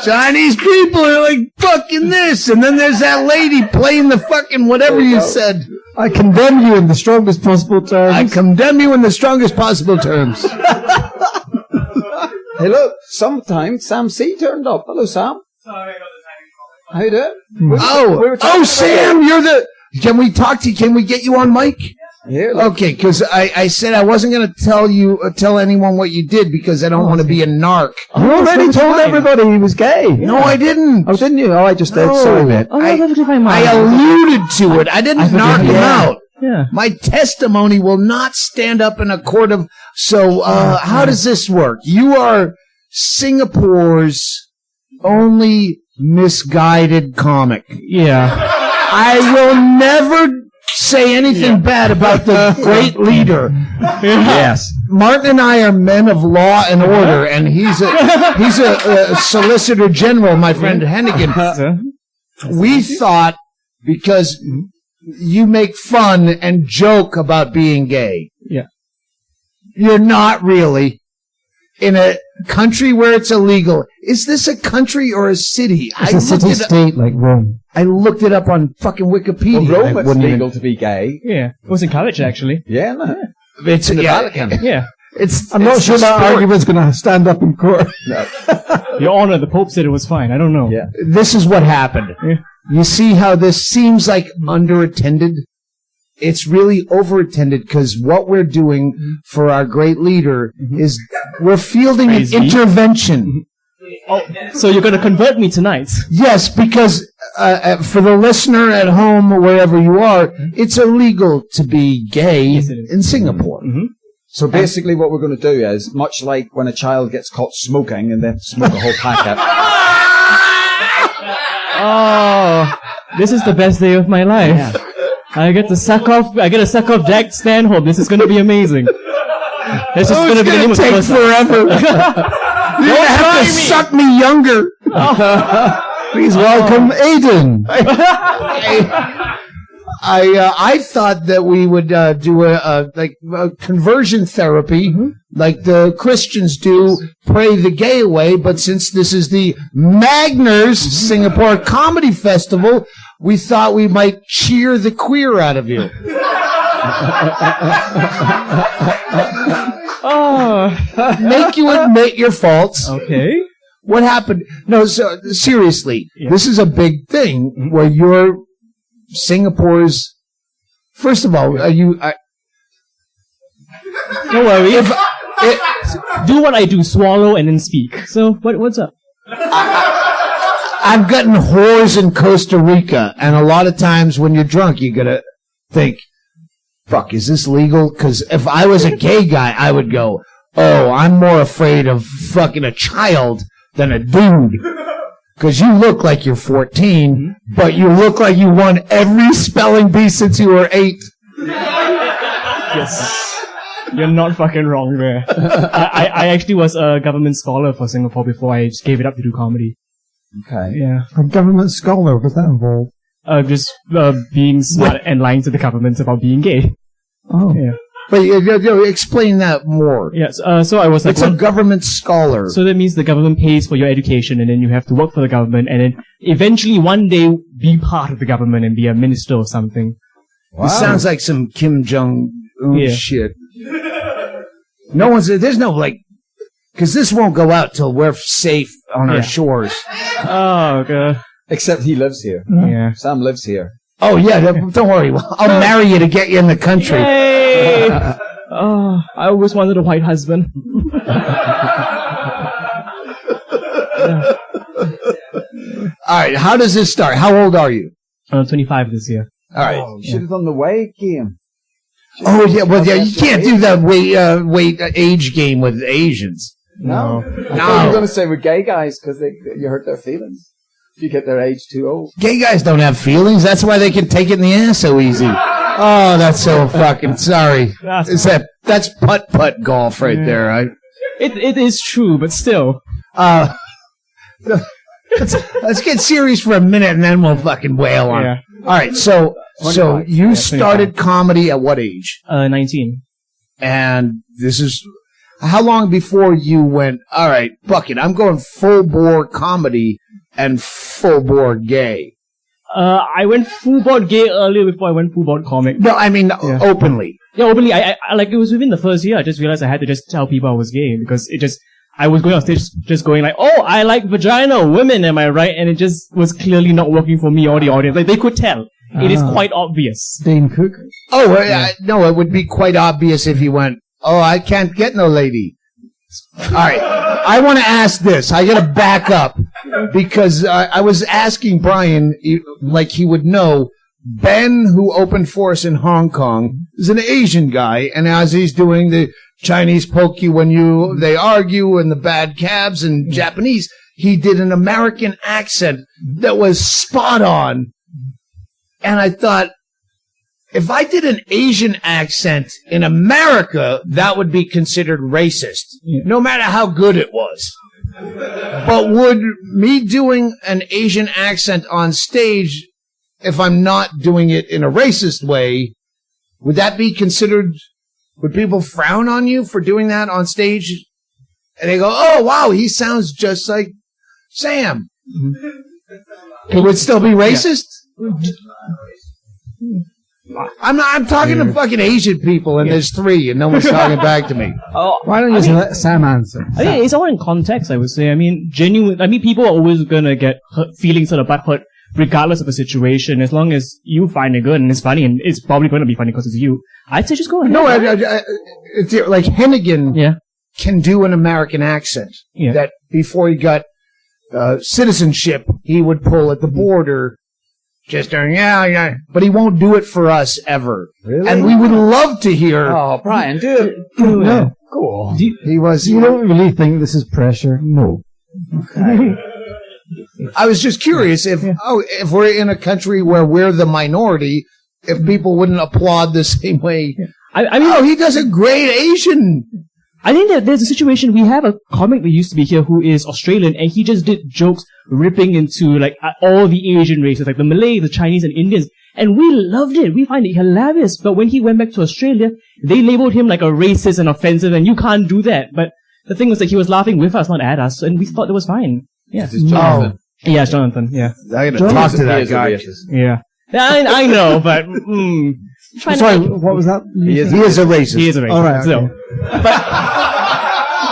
Chinese people are like, fucking this. And then there's that lady playing the fucking whatever you said. I condemn you in the strongest possible terms. I condemn you in the strongest possible terms. Hey, look, sometimes Sam C turned up. Hello, Sam. Sorry, I got the How you doing? Sam, you're the... Can we talk to you? Can we get you on mic? Yeah. Look. Okay, because I said I wasn't going to tell anyone what you did because I don't want to be a narc. You already told everybody he was gay. No, I didn't. Oh, didn't you? Oh, I just did. Sorry, mate. Oh, that's perfectly fine, I alluded to it. I didn't narc him out. Yeah. My testimony will not stand up in a court of... So, how does this work? You are Singapore's only misguided comic. Yeah. I will never say anything bad about the great leader. Yes. Martin and I are men of law and order, and he's a solicitor general, my friend Hennigan. We thought, because you make fun and joke about being gay. Yeah. You're not really. In a country where it's illegal. Is this a country or a city? It's a city-state like Rome. I looked it up on fucking Wikipedia. Well, Rome, it's legal to be gay. Yeah. It was in college, actually. Yeah, no. It's in the Vatican. Yeah. I'm not sure that argument's going to stand up in court. No. Your Honor, the Pope said it was fine. I don't know. Yeah. This is what happened. Yeah. You see how this seems like underattended? It's really overattended because what we're doing for our great leader is we're fielding an intervention. Oh, so you're going to convert me tonight? Yes, because for the listener at home or wherever you are, it's illegal to be gay in Singapore. Mm-hmm. So basically what we're going to do is, much like when a child gets caught smoking and they have to smoke a whole packet. Oh, this is the best day of my life. Yeah. I get to suck off Doug Stanhope. This is going to be amazing. This is going to be the name of the take forever. You're going to have to suck me younger. Please welcome Aidan. I thought that we would do a conversion therapy, like the Christians do, pray the gay away. But since this is the Magners Singapore Comedy Festival, we thought we might cheer the queer out of you. Make you admit your faults. Okay. What happened? No, so, seriously, this is a big thing where you're Singapore's. First of all, don't worry. Do what I do, swallow and then speak. So what's up? I've gotten whores in Costa Rica, and a lot of times when you're drunk, you gotta think, fuck, is this legal? Because if I was a gay guy, I would go, oh, I'm more afraid of fucking a child than a dude. Because you look like you're 14, but you look like you won every spelling bee since you were 8. Yes. You're not fucking wrong there. I actually was a government scholar for Singapore before I just gave it up to do comedy. Okay. Yeah. A government scholar, what's that involved? Just being smart and lying to the government about being gay. Oh. Yeah. But explain that more. Yes. So I was like, it's a government scholar. So that means the government pays for your education, and then you have to work for the government, and then eventually one day be part of the government and be a minister or something. Wow. This sounds like some Kim Jong-un shit. There's no because this won't go out till we're safe on our shores. Oh, God. Except he lives here. Yeah. Sam lives here. Oh, yeah, don't worry. I'll marry you to get you in the country. Yay! Oh, I always wanted a white husband. All right, how does this start? How old are you? I'm 25 this year. All right. You should have done the weight game. Oh, yeah, well, yeah, you can't do the weight age game with Asians. No. I was going to say with gay guys because you hurt their feelings if you get their age too old. Gay guys don't have feelings. That's why they can take it in the ass so easy. Oh, that's so fucking sorry. That's putt-putt golf right there, right? It is true, but still. Let's get serious for a minute and then we'll fucking wail on it. All right, so you started comedy at what age? 19. And this is how long before you went, all right, fuck it, I'm going full bore comedy and full bore gay? I went full board gay earlier before I went full board comic. No, I mean openly. Yeah, openly. I like it was within the first year. I just realized I had to just tell people I was gay because I was going on stage just going like, oh, I like vagina, women, am I right? And it just was clearly not working for me or the audience. Like they could tell. It is quite obvious. Dane Cook. Oh, no, it would be quite obvious if you went, oh, I can't get no lady. All right. I want to ask this. I got to back up because I was asking Brian, like he would know, Ben, who opened for us in Hong Kong, is an Asian guy, and as he's doing the Chinese poke you when they argue and the bad cabs and Japanese, he did an American accent that was spot on. And I thought, if I did an Asian accent in America, that would be considered racist, no matter how good it was. But would me doing an Asian accent on stage, if I'm not doing it in a racist way, would that be considered, would people frown on you for doing that on stage? And they go, oh, wow, he sounds just like Sam. It would still be racist? I'm talking to fucking Asian people, and there's 3, and no one's talking back to me. Why don't you just let Sam answer? I think it's all in context, I would say. I mean, people are always gonna get feelings sort of butthurt regardless of the situation. As long as you find it good and it's funny, and it's probably going to be funny because it's you, I'd say just go ahead. No, it's like Hennigan can do an American accent. Yeah. That before he got citizenship, he would pull at the border. Just but he won't do it for us ever. Really? And we would love to hear. Oh, Brian, do it. No. Go on. You don't really think this is pressure? No. Okay. I was just curious if we're in a country where we're the minority, if people wouldn't applaud the same way. I mean, he does a great Asian. I think that there's a situation, we have a comic that used to be here who is Australian, and he just did jokes ripping into like all the Asian races, like the Malay, the Chinese, and Indians. And we loved it. We find it hilarious. But when he went back to Australia, they labeled him like a racist and offensive, and you can't do that. But the thing was that he was laughing with us, not at us, and we thought it was fine. Yeah. This is Jonathan. Yeah, Jonathan. Yeah. I gotta talk to that guy. Yeah. I know, but sorry, what was that? He is a racist. He is a racist. All right. So, but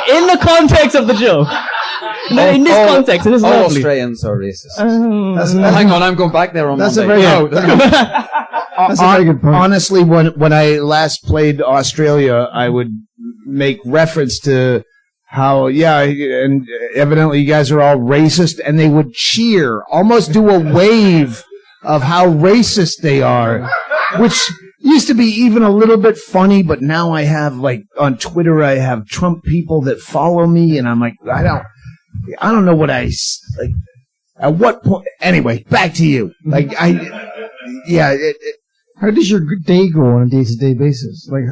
in the context of the joke, in this context, it is all lovely. Australians are racist. Hang on, I'm going back there on That's Monday. That's a very good point. Honestly, when I last played Australia, I would make reference to how, and evidently you guys are all racist, and they would cheer, almost do a wave of how racist they are, which used to be even a little bit funny, but now I have, like, on Twitter, I have Trump people that follow me, and I'm like, I don't know what at what point, anyway, back to you. Like, how does your day go on a day-to-day basis? Like,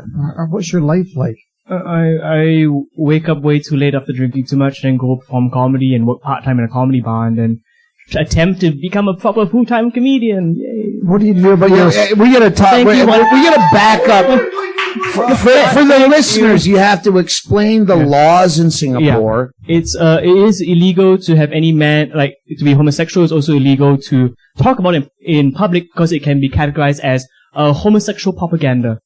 what's your life like? I wake up way too late after drinking too much, then go perform comedy and work part-time in a comedy bar, and then attempt to become a proper full-time comedian. Yay. What do you do about your... We gotta talk, we gotta back up. For the listeners, you have to explain the laws in Singapore. Yeah. It is illegal to have any man, like, to be homosexual is also illegal to talk about it in public because it can be categorized as homosexual propaganda.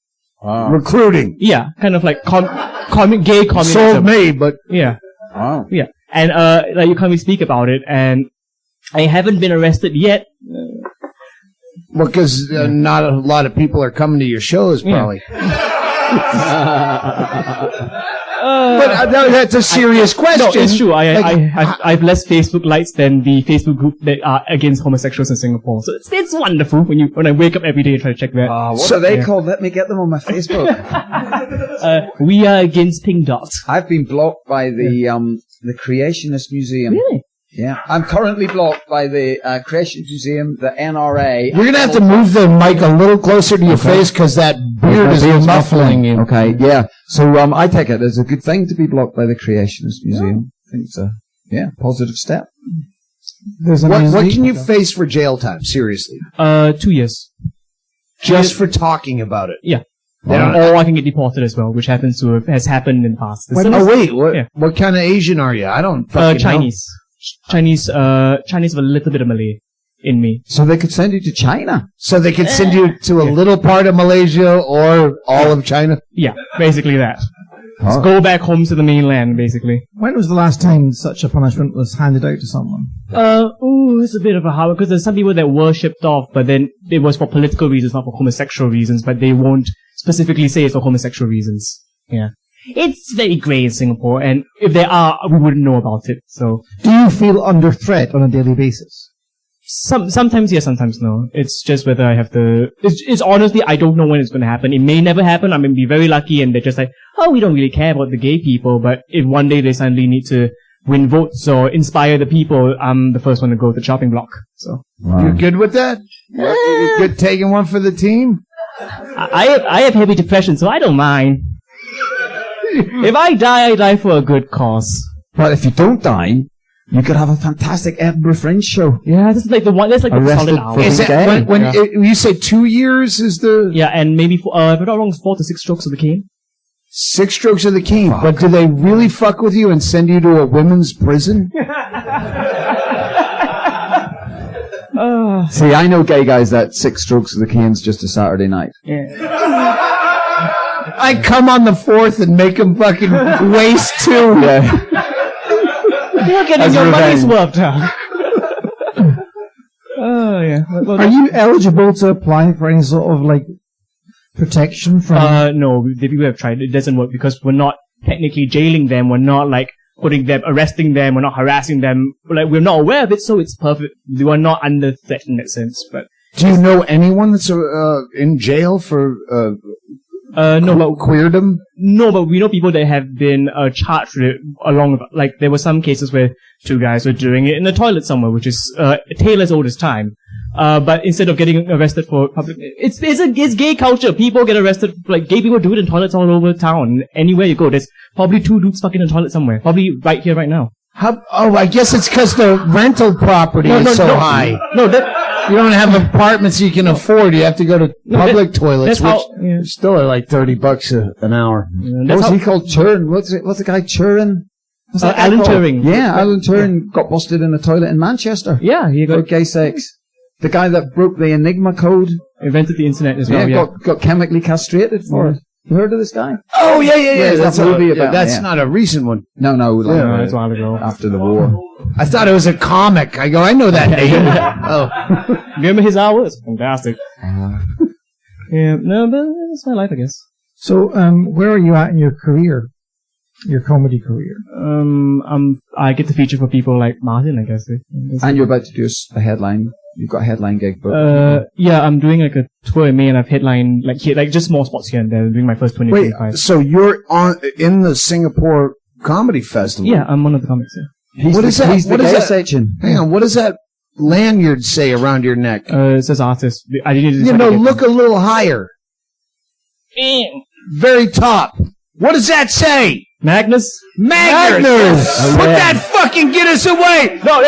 Recruiting. Yeah, kind of like gay communism. Sold me, but... Yeah. Wow. Yeah. And, like, you can't really speak about it, and I haven't been arrested yet. Well, because not a lot of people are coming to your shows, probably. But that's a serious question. No, it's true. I've less Facebook likes than the Facebook group that are against homosexuals in Singapore. So it's wonderful when I wake up every day and try to check that. What are they called? Let me get them on my Facebook. We are against pink dots. I've been blocked by the Creationist Museum. Really? Yeah. I'm currently blocked by the Creationist Museum, the NRA. You're going to have to move the mic a little closer to your face because that beard is muffling you. Okay, yeah. So I take it as a good thing to be blocked by the Creationist Museum. I think it's a positive step. What can you face for jail time, seriously? 2 years. Just for talking about it? Yeah. Or I can get deported as well, which has happened in the past. What kind of Asian are you? I don't fucking Chinese. know. Chinese with a little bit of Malay in me. So they could send you to China. So they could send you to a little part of Malaysia or all of China? Yeah, basically that. Just go back home to the mainland, basically. When was the last time such a punishment was handed out to someone? It's a bit of a hard one, because there's some people that were shipped off, but then it was for political reasons, not for homosexual reasons, but they won't specifically say it's for homosexual reasons. Yeah. It's very grey in Singapore, and if there are, we wouldn't know about it, so. Do you feel under threat on a daily basis? Sometimes yes, sometimes no. It's just whether I have to. It's honestly, I don't know when it's going to happen. It may never happen. I may be very lucky, and they're just like, oh, we don't really care about the gay people. But if one day they suddenly need to win votes or inspire the people, I'm the first one to go to the chopping block. So. Wow. You're good with that? You're good taking one for the team? I have heavy depression, so I don't mind. If I die for a good cause. But if you don't die, you could have a fantastic Edinburgh Fringe show. Yeah, this is like the one. That's like the solid hour. Is that when you say 2 years is the? Yeah, and maybe if I'm not wrong, 4 to 6 strokes of the cane. 6 strokes of the cane. But do they really fuck with you and send you to a women's prison? See, I know gay guys that 6 strokes of the cane's just a Saturday night. Yeah. I come on the 4th and make them fucking waste 2. Yeah. You're getting your money's worth out. Oh, yeah. Are you eligible to apply for any sort of, like, protection from... No, the people have tried. It doesn't work because we're not technically jailing them. We're not, like, arresting them. We're not harassing them. Like, we're not aware of it, so it's perfect. We're not under threat in that sense, but... Do you know anyone that's in jail for... no, but queerdom? No, but we know people that have been charged with it along with, like, there were some cases where 2 guys were doing it in the toilet somewhere, which is Taylor's oldest time. But instead of getting arrested for public, it's gay culture. People get arrested, like, gay people do it in toilets all over town. Anywhere you go, there's probably 2 dudes fucking in a toilet somewhere. Probably right here, right now. I guess it's because the rental property is so high. No, you don't have apartments you can afford. You have to go to public toilets, which still are like $30 an hour. What was he called? Turin? What's the guy? Turin? Alan Turing. Yeah, Alan Turing got busted in a toilet in Manchester. Yeah, he got gay sex. The guy that broke the Enigma code. Invented the internet as well, got chemically castrated for it. You heard of this guy? Oh, yeah. That's a movie about that's not a recent one. No, that's a while ago. After the war. I thought it was a comic. I know that name. Oh. Remember his hours? Fantastic. Yeah, no, but that's my life, I guess. So, where are you at in your career? Your comedy career? I get to feature for people like Martin, I guess. And you're about to do a headline. You've got a headline gig booked. Yeah, I'm doing like a tour in May, and I've headlined like here, like just small spots here and there. I'm doing my first 2025. Wait, so you're in the Singapore Comedy Festival? Yeah, I'm one of the comics. Yeah. What is that section. Hang on, what does that lanyard say around your neck? It says artist. I didn't. Look a little higher. Very top. What does that say? Magners? Magners! Put that fucking get us away! No,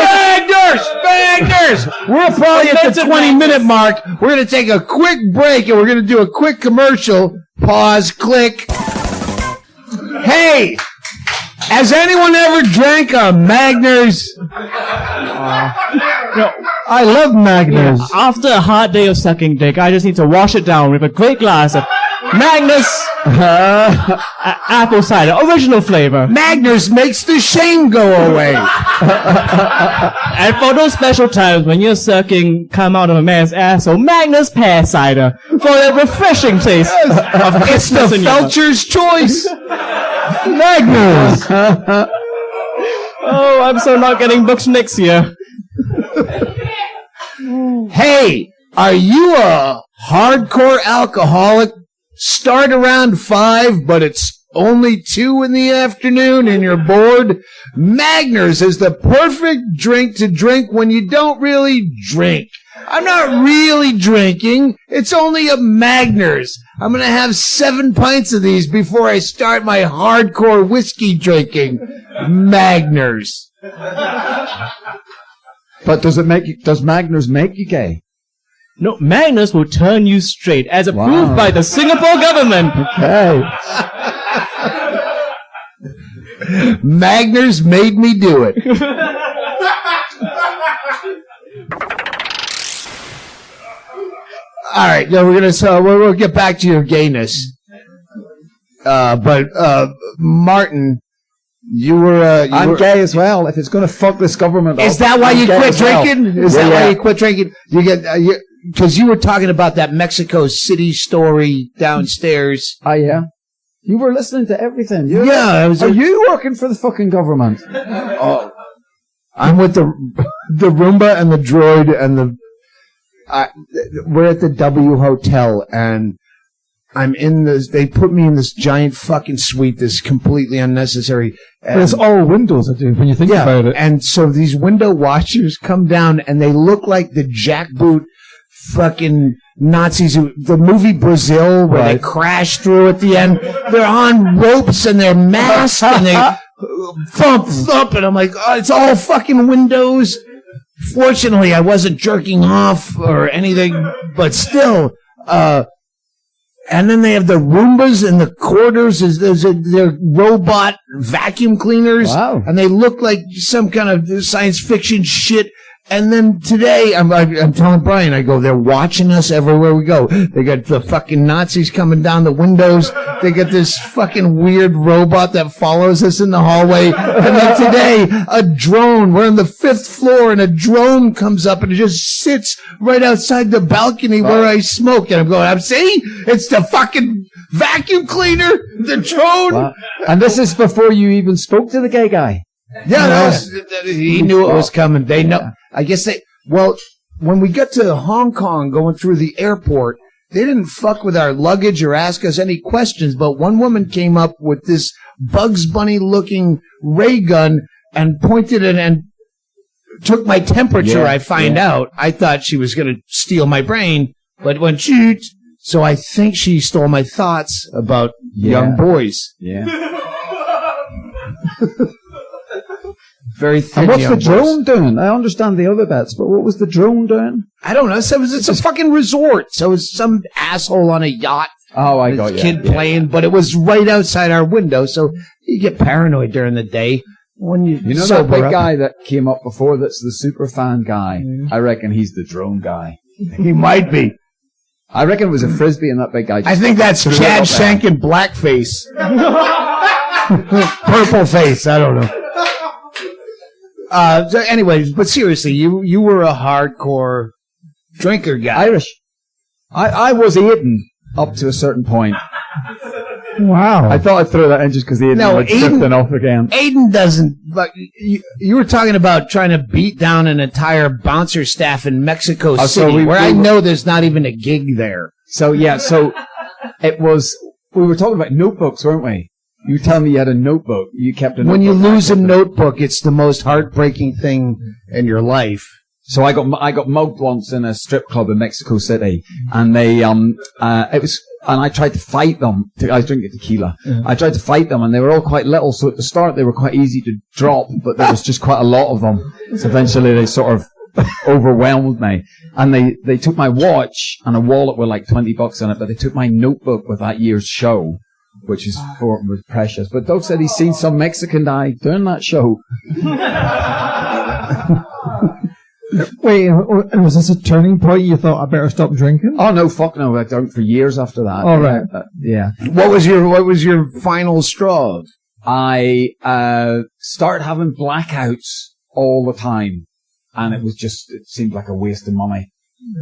Magners! We're probably at the 20-minute mark. We're going to take a quick break, and we're going to do a quick commercial. Pause, click. Hey! Has anyone ever drank a Magners? I love Magners. Yeah, after a hard day of sucking dick, I just need to wash it down with a great glass of Magners, apple cider, original flavor. Magners makes the shame go away. And for those special times when you're sucking come out of a man's asshole, Magners pear cider for the refreshing taste of It's the Felcher's choice. Magners. Oh, I'm so not getting booked next year. Hey, are you a hardcore alcoholic? Start around 5, but it's only 2 in the afternoon and you're bored? Magners is the perfect drink to drink when you don't really drink. I'm not really drinking. It's only a Magners. I'm going to have 7 pints of these before I start my hardcore whiskey drinking. Magners. But does Magners make you gay? No, Magners will turn you straight, as approved by the Singapore government. Okay. Magners made me do it. All right, no, we'll get back to your gayness. But Martin, I'm gay as well. If it's going to fuck this government up, is that why you quit drinking? Is that why you quit? quit drinking? You get because you were talking about that Mexico City story downstairs. Oh yeah. You were listening to everything. Are you working for the fucking government? Oh, I'm with the Roomba and the droid and we're at the W Hotel and I'm in this. They put me in this giant fucking suite that's completely unnecessary. But it's all windows, I do, when you think about it. And so these window washers come down and they look like the jackboot fucking Nazis the movie Brazil where they crash through at the end. They're on ropes and they're masked and they thump and I'm like, oh, it's all fucking windows. Fortunately, I wasn't jerking off or anything, but still, and then they have the Roombas in the quarters. They're robot vacuum cleaners. Wow. And they look like some kind of science fiction shit. And then today, I'm telling Brian, I go, they're watching us everywhere we go. They got the fucking Nazis coming down the windows. They got this fucking weird robot that follows us in the hallway. And then today, a drone. We're on the 5th floor and a drone comes up and it just sits right outside the balcony where I smoke. And I'm going, see? It's the fucking vacuum cleaner, the drone. Wow. And this is before you even spoke to the gay guy. Yeah, he knew it was coming. They know. I guess when we got to Hong Kong going through the airport, they didn't fuck with our luggage or ask us any questions, but one woman came up with this Bugs Bunny looking ray gun and pointed it and took my temperature, I find out. I thought she was going to steal my brain, but when so I think she stole my thoughts about young boys. Yeah. Very thin. And what's the drone doing? I understand the other bits, but what was the drone doing? I don't know. So it's a fucking resort. So it's some asshole on a yacht. Oh, I got you. Kid playing, but it was right outside our window. So you get paranoid during the day when you know that big guy that came up before. That's the super fan guy. I reckon he's the drone guy. He might be. I reckon it was a frisbee and that big guy. I think that's Chad Shank in blackface, purple face. I don't know. So anyways, but seriously, you were a hardcore drinker guy. Irish. I was Aidan up to a certain point. Wow. I thought I'd throw that in just because Aidan was drifting off again. Aidan doesn't, but you were talking about trying to beat down an entire bouncer staff in Mexico City, where I know there's not even a gig there. So it was, we were talking about notebooks, weren't we? You tell me you had a notebook. You kept a notebook. When you lose a notebook, it's the most heartbreaking thing in your life. So I got mugged once in a strip club in Mexico City, and I tried to fight them. I was drinking tequila. I tried to fight them, and they were all quite little, so at the start they were quite easy to drop, but there was just quite a lot of them. So eventually they sort of overwhelmed me. And they took my watch and a wallet with like $20 in it, but they took my notebook with that year's show, which was precious. But Doug said he's seen some Mexican guy doing that show. Wait, and was this a turning point? You thought I better stop drinking? Oh no, fuck no! I drank for years after that. All right. Yeah. What was your final straw? I started having blackouts all the time, and it seemed like a waste of money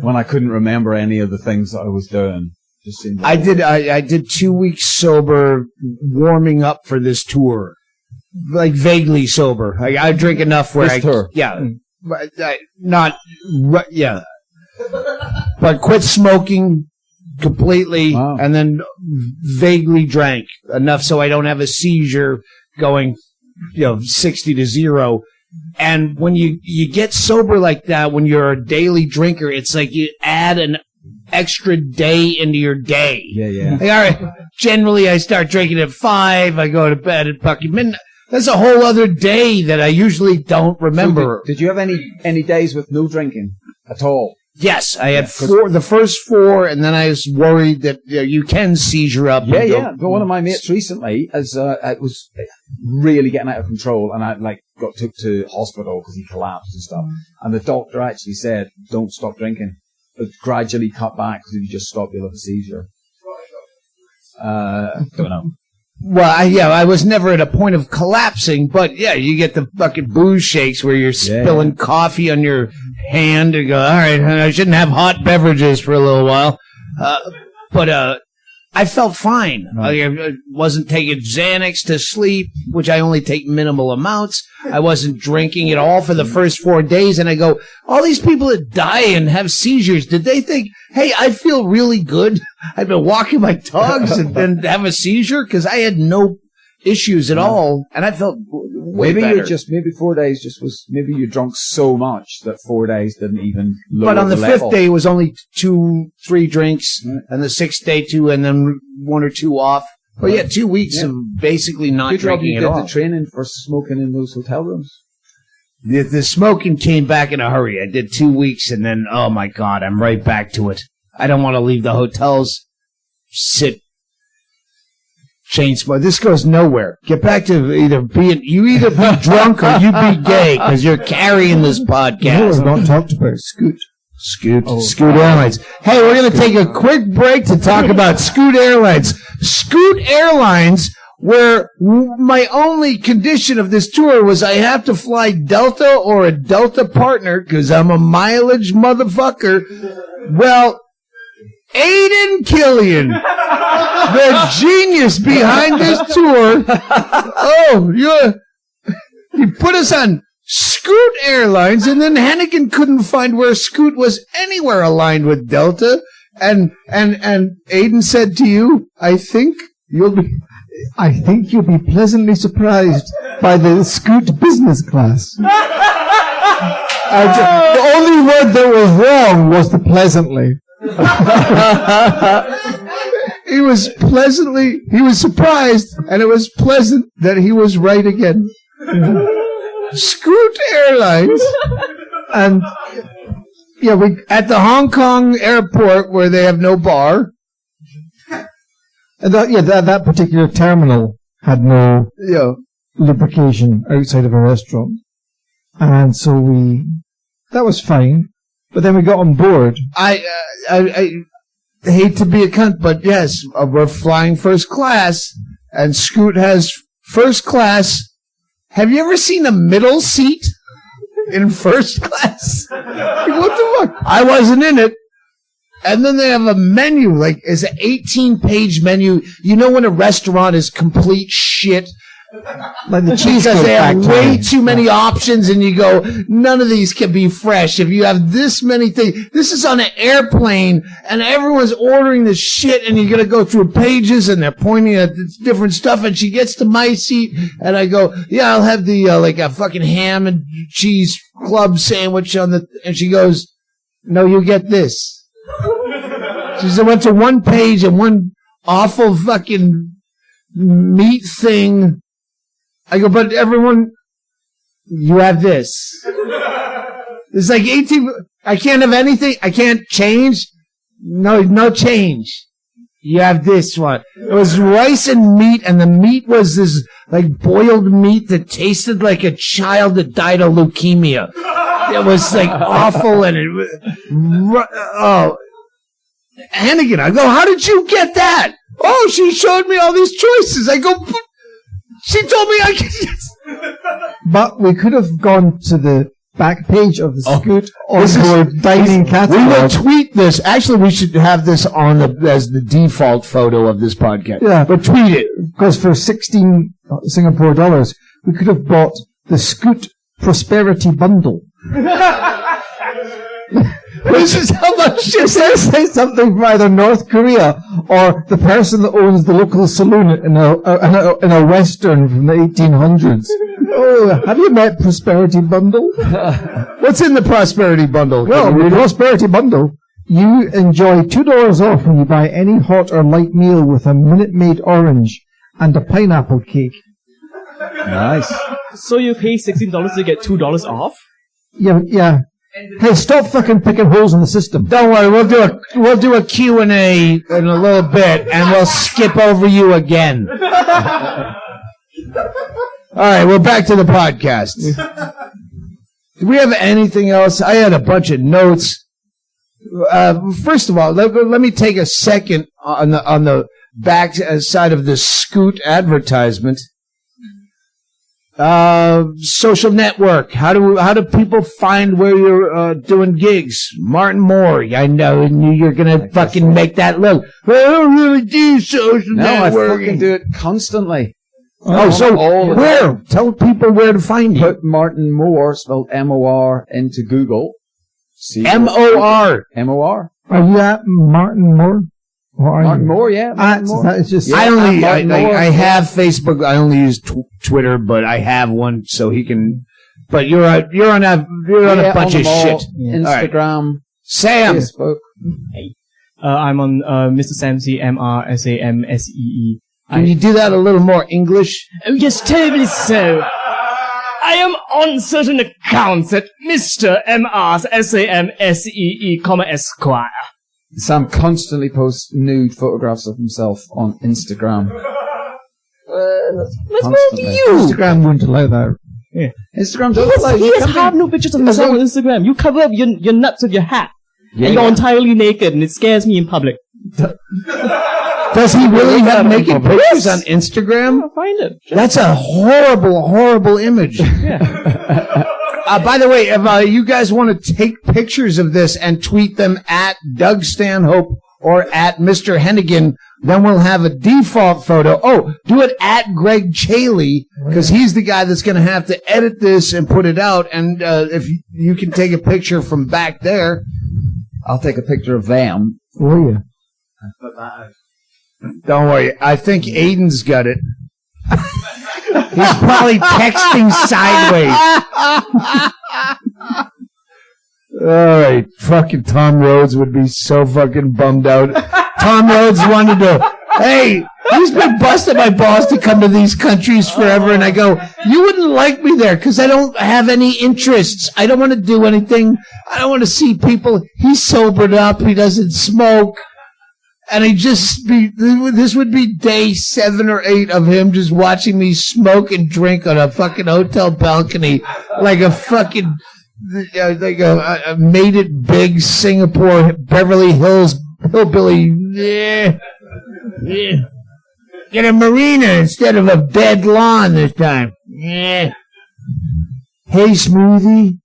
when I couldn't remember any of the things that I was doing. Just seemed like I did 2 weeks sober, warming up for this tour, like vaguely sober. I drink enough where tour. but quit smoking completely, Wow. and then vaguely drank enough so I don't have a seizure going, 60 to 0. And when you get sober like that, when you're a daily drinker, it's like you add an extra day into your day. Yeah. Like, all right, generally I start drinking at 5. I go to bed at fucking midnight. That's a whole other day that I usually don't remember. So did you have any days with no drinking at all? Yes, I had 4, the first 4, and then I was worried that you can seizure up. Yeah. But one of my mates recently it was really getting out of control, and I got took to hospital because he collapsed and stuff. And the doctor actually said, "Don't stop drinking, but gradually cut back because if you just stop, you'll have a seizure." Don't know. Well, I was never at a point of collapsing, but yeah, you get the fucking booze shakes where you're spilling coffee on your hand and go, all right, I shouldn't have hot beverages for a little while. But I felt fine. Right. I wasn't taking Xanax to sleep, which I only take minimal amounts. I wasn't drinking at all for the first 4 days. And I go, all these people that die and have seizures, did they think, hey, I feel really good? I've been walking my dogs and then have a seizure? Because I had no issues at all. And I felt way better. Maybe 4 days maybe you drunk so much that 4 days didn't even lower But on the level. 5th day, it was only 2-3 drinks, and the 6th day, 2, and then 1 or 2 off. But yeah, 2 weeks of basically not Good job drinking you at did all. the training for smoking in those hotel rooms. The smoking came back in a hurry. I did 2 weeks, and then, oh my God, I'm right back to it. I don't want to leave the hotels, chain smoke. This goes nowhere. Get back to either be drunk or you be gay, because you're carrying this No, podcast. we've not talked about Scoot. Scoot Airlines. Hey, we're going to take a quick break to talk about Scoot Airlines. Scoot Airlines, where my only condition of this tour was I have to fly Delta or a Delta partner because I'm a mileage motherfucker. Well, Aidan Killian, the genius behind this tour. You put us on Scoot Airlines, and then Hennigan couldn't find where Scoot was anywhere aligned with Delta. And Aidan said to you, I think you'll be pleasantly surprised by the Scoot business class. The only word that was wrong was the pleasantly. He was surprised, and it was pleasant that he was right again. Scoot Airlines, and we at the Hong Kong airport where they have no bar. And that particular terminal had no lubrication outside of a restaurant, and so that was fine. But then we got on board. I hate to be a cunt, but yes, we're flying first class, and Scoot has first class. Have you ever seen a middle seat in first class? What the fuck? I wasn't in it. And then they have a menu, it's an 18-page menu. You know when a restaurant is complete shit? Like the Because they have way too many options, and you go, none of these can be fresh. If you have this many things, this is on an airplane, and everyone's ordering this shit, and you're gonna go through pages, and they're pointing at different stuff, and she gets to my seat, and I go, yeah, I'll have the, a fucking ham and cheese club sandwich and she goes, no, you get this. She said, went to one page and one awful fucking meat thing. I go, but everyone, you have this. It's like 18, I can't have anything, I can't change. No change. You have this one. It was rice and meat, and the meat was this, boiled meat that tasted like a child that died of leukemia. It was like awful, and Hennigan, I go, how did you get that? Oh, she showed me all these choices. I go, she told me I could. But we could have gone to the back page of the Scoot onboard dining catalog. We will tweet this. Actually, we should have this on as the default photo of this podcast. Yeah. But tweet it. Because for 16 Singapore dollars, we could have bought the Scoot Prosperity Bundle. This is how much it says something from either North Korea or the person that owns the local saloon in a western from the 1800s. Oh, have you met Prosperity Bundle? What's in the Prosperity Bundle? Well, the Prosperity Bundle, you enjoy $2 off when you buy any hot or light meal with a Minute Maid orange and a pineapple cake. Nice. So you pay $16 to get $2 off? Yeah. Hey, stop fucking picking holes in the system. Don't worry, we'll do a Q&A in a little bit, and we'll skip over you again. All right, we're back to the podcast. Do we have anything else? I had a bunch of notes. First of all, let me take a second on the back side of the Scoot advertisement. Social network. How do people find where you're doing gigs? Martin Moore. I knew you're gonna fucking make that look. I don't really do social networking. No, I fucking do it constantly. So where? Tell people where to find you. Put Martin Moore, spelled M-O-R, into Google. M-O-R. M-O-R. Are you at Martin Moore? Martin Moore, yeah. Martin Moore. That is just. Yeah, I have Facebook. I only use Twitter, but I have one so he can. But you're on a bunch of shit. Instagram, right. Sam. Facebook. Hey. I'm on Mr. Samsey, MrSamSee. Can you do that a little more English? Oh, yes, terribly so. I am on certain accounts at Mr. MrSamSee, Esquire. Sam constantly posts nude photographs of himself on Instagram. That's more you. Instagram wouldn't allow that. Yeah. Instagram doesn't allow He has have no pictures of himself on Instagram. You cover up your nuts with your hat. And you're entirely naked, and it scares me in public. Does he really have naked pictures on Instagram? I'll find it. That's a horrible, horrible image. Yeah. By the way, if you guys want to take pictures of this and tweet them at Doug Stanhope or at Mr. Hennigan, then we'll have a default photo. Oh, do it at Greg Chaille, because he's the guy that's going to have to edit this and put it out. And if you can take a picture from back there. I'll take a picture of them. Will you? Don't worry. I think Aidan's got it. He's probably texting sideways. All right. Fucking Tom Rhodes would be so fucking bummed out. Tom Rhodes wanted to, hey, he's been busting my balls to come to these countries forever. And I go, you wouldn't like me there because I don't have any interests. I don't want to do anything. I don't want to see people. He's sobered up. He doesn't smoke. And this would be day 7 or 8 of him just watching me smoke and drink on a fucking hotel balcony like a fucking, like a made it big Singapore Beverly Hills hillbilly. Yeah. Get a marina instead of a dead lawn this time. Yeah. Hey, Smoothie.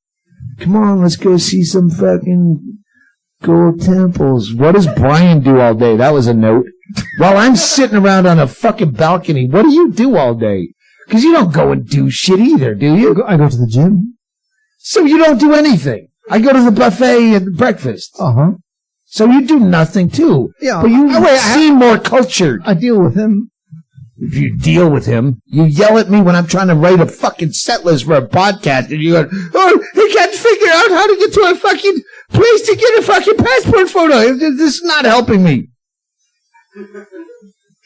Come on, let's go see some fucking gold temples. What does Brian do all day? That was a note. While I'm sitting around on a fucking balcony, what do you do all day? Because you don't go and do shit either, do you? I go to the gym. So you don't do anything. I go to the buffet at breakfast. Uh-huh. So you do nothing too. Yeah. But you seem more cultured. I deal with him. If you deal with him, you yell at me when I'm trying to write a fucking set list for a podcast, and you go, oh, he can't figure out how to get to a fucking place to get a fucking passport photo. This is not helping me.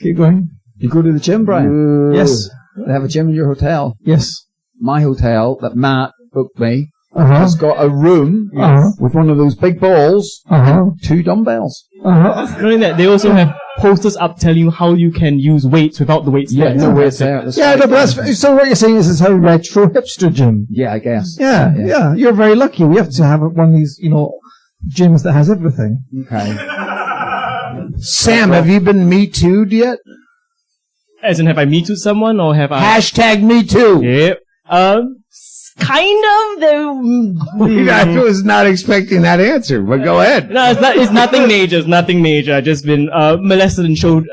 Keep going. You go to the gym, Brian? Yes. They have a gym in your hotel? Yes. My hotel that Matt booked me has got a room with one of those big balls, 2 dumbbells. Not only that, they also have posters up telling you how you can use weights without the weights. Yeah, no weights there. That's Yeah, right. no, but that's, so what you're saying is how retro hipster gym. Yeah, I guess. Yeah. You're very lucky. We have to have one of these, gyms that has everything. Okay. Sam, have you been Me Too'd yet? As in, have I Me Too someone or have I? Hashtag Me Too. Yep. Kind of. I was not expecting that answer, but go ahead. No, it's nothing major. It's nothing major. I've just been molested and showed